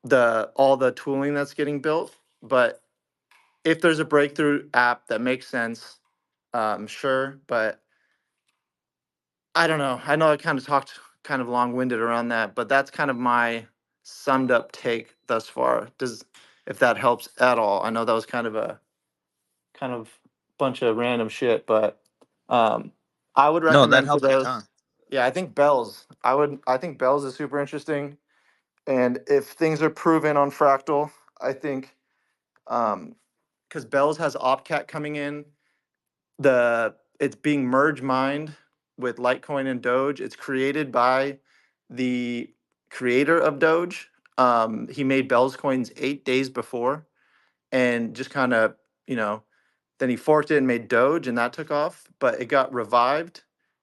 the all the tooling that's getting built. But if there's a breakthrough app that makes sense, sure. But I don't know. I know I kind of talked kind of long-winded around that, but that's kind of my summed up take thus far. If that helps at all. I know that was kind of bunch of random shit, but I would No, that recommend to helps a those. ton. Yeah, I think Bells. I think Bells is super interesting. And if things are proven on Fractal, I think because Bells has Opcat coming in, it's being merge mined with Litecoin and Doge. It's created by the creator of Doge. He made Bell's coins 8 days before, and just kind of you know, then he forked it and made Doge, and that took off. But it got revived,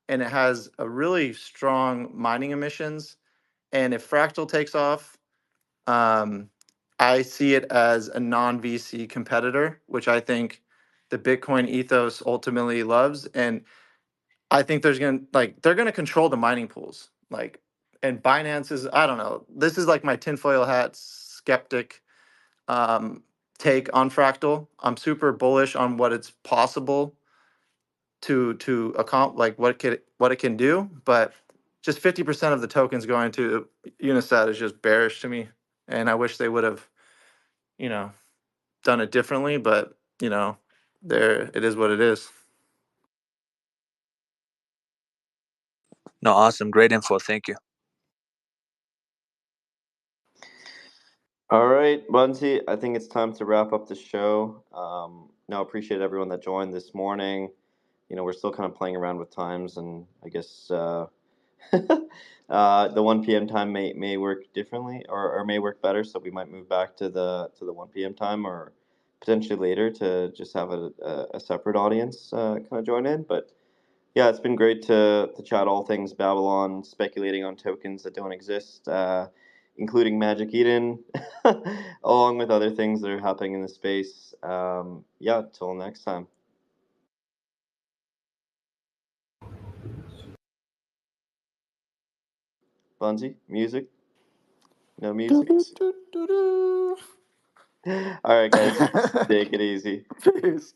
and it has a really strong mining emissions. And if Fractal takes off, um, I see it as a non VC competitor, which I think the Bitcoin ethos ultimately loves. And I think they're gonna control the mining pools. And Binance is, I don't know. This is like my tinfoil hat skeptic um, take on Fractal. I'm super bullish on what it's possible to accomplish, like what it can do, but just 50% of the tokens going to Unisat is just bearish to me. And I wish they would have, you know, done it differently, but there it is what it is. No, awesome. Great info. Thank you. All right, Bunty, I think it's time to wrap up the show. No, appreciate everyone that joined this morning. We're still kind of playing around with times, and I guess the 1 p.m. time may work differently, or may work better. So we might move back to the 1 p.m. time, or potentially later to just have a separate audience kind of join in. But yeah, it's been great to chat all things Babylon, speculating on tokens that don't exist, including Magic Eden, along with other things that are happening in the space. Yeah, till next time. Bunzi, music? No music? Do-do-do-do-do. All right, guys, take it easy. Peace.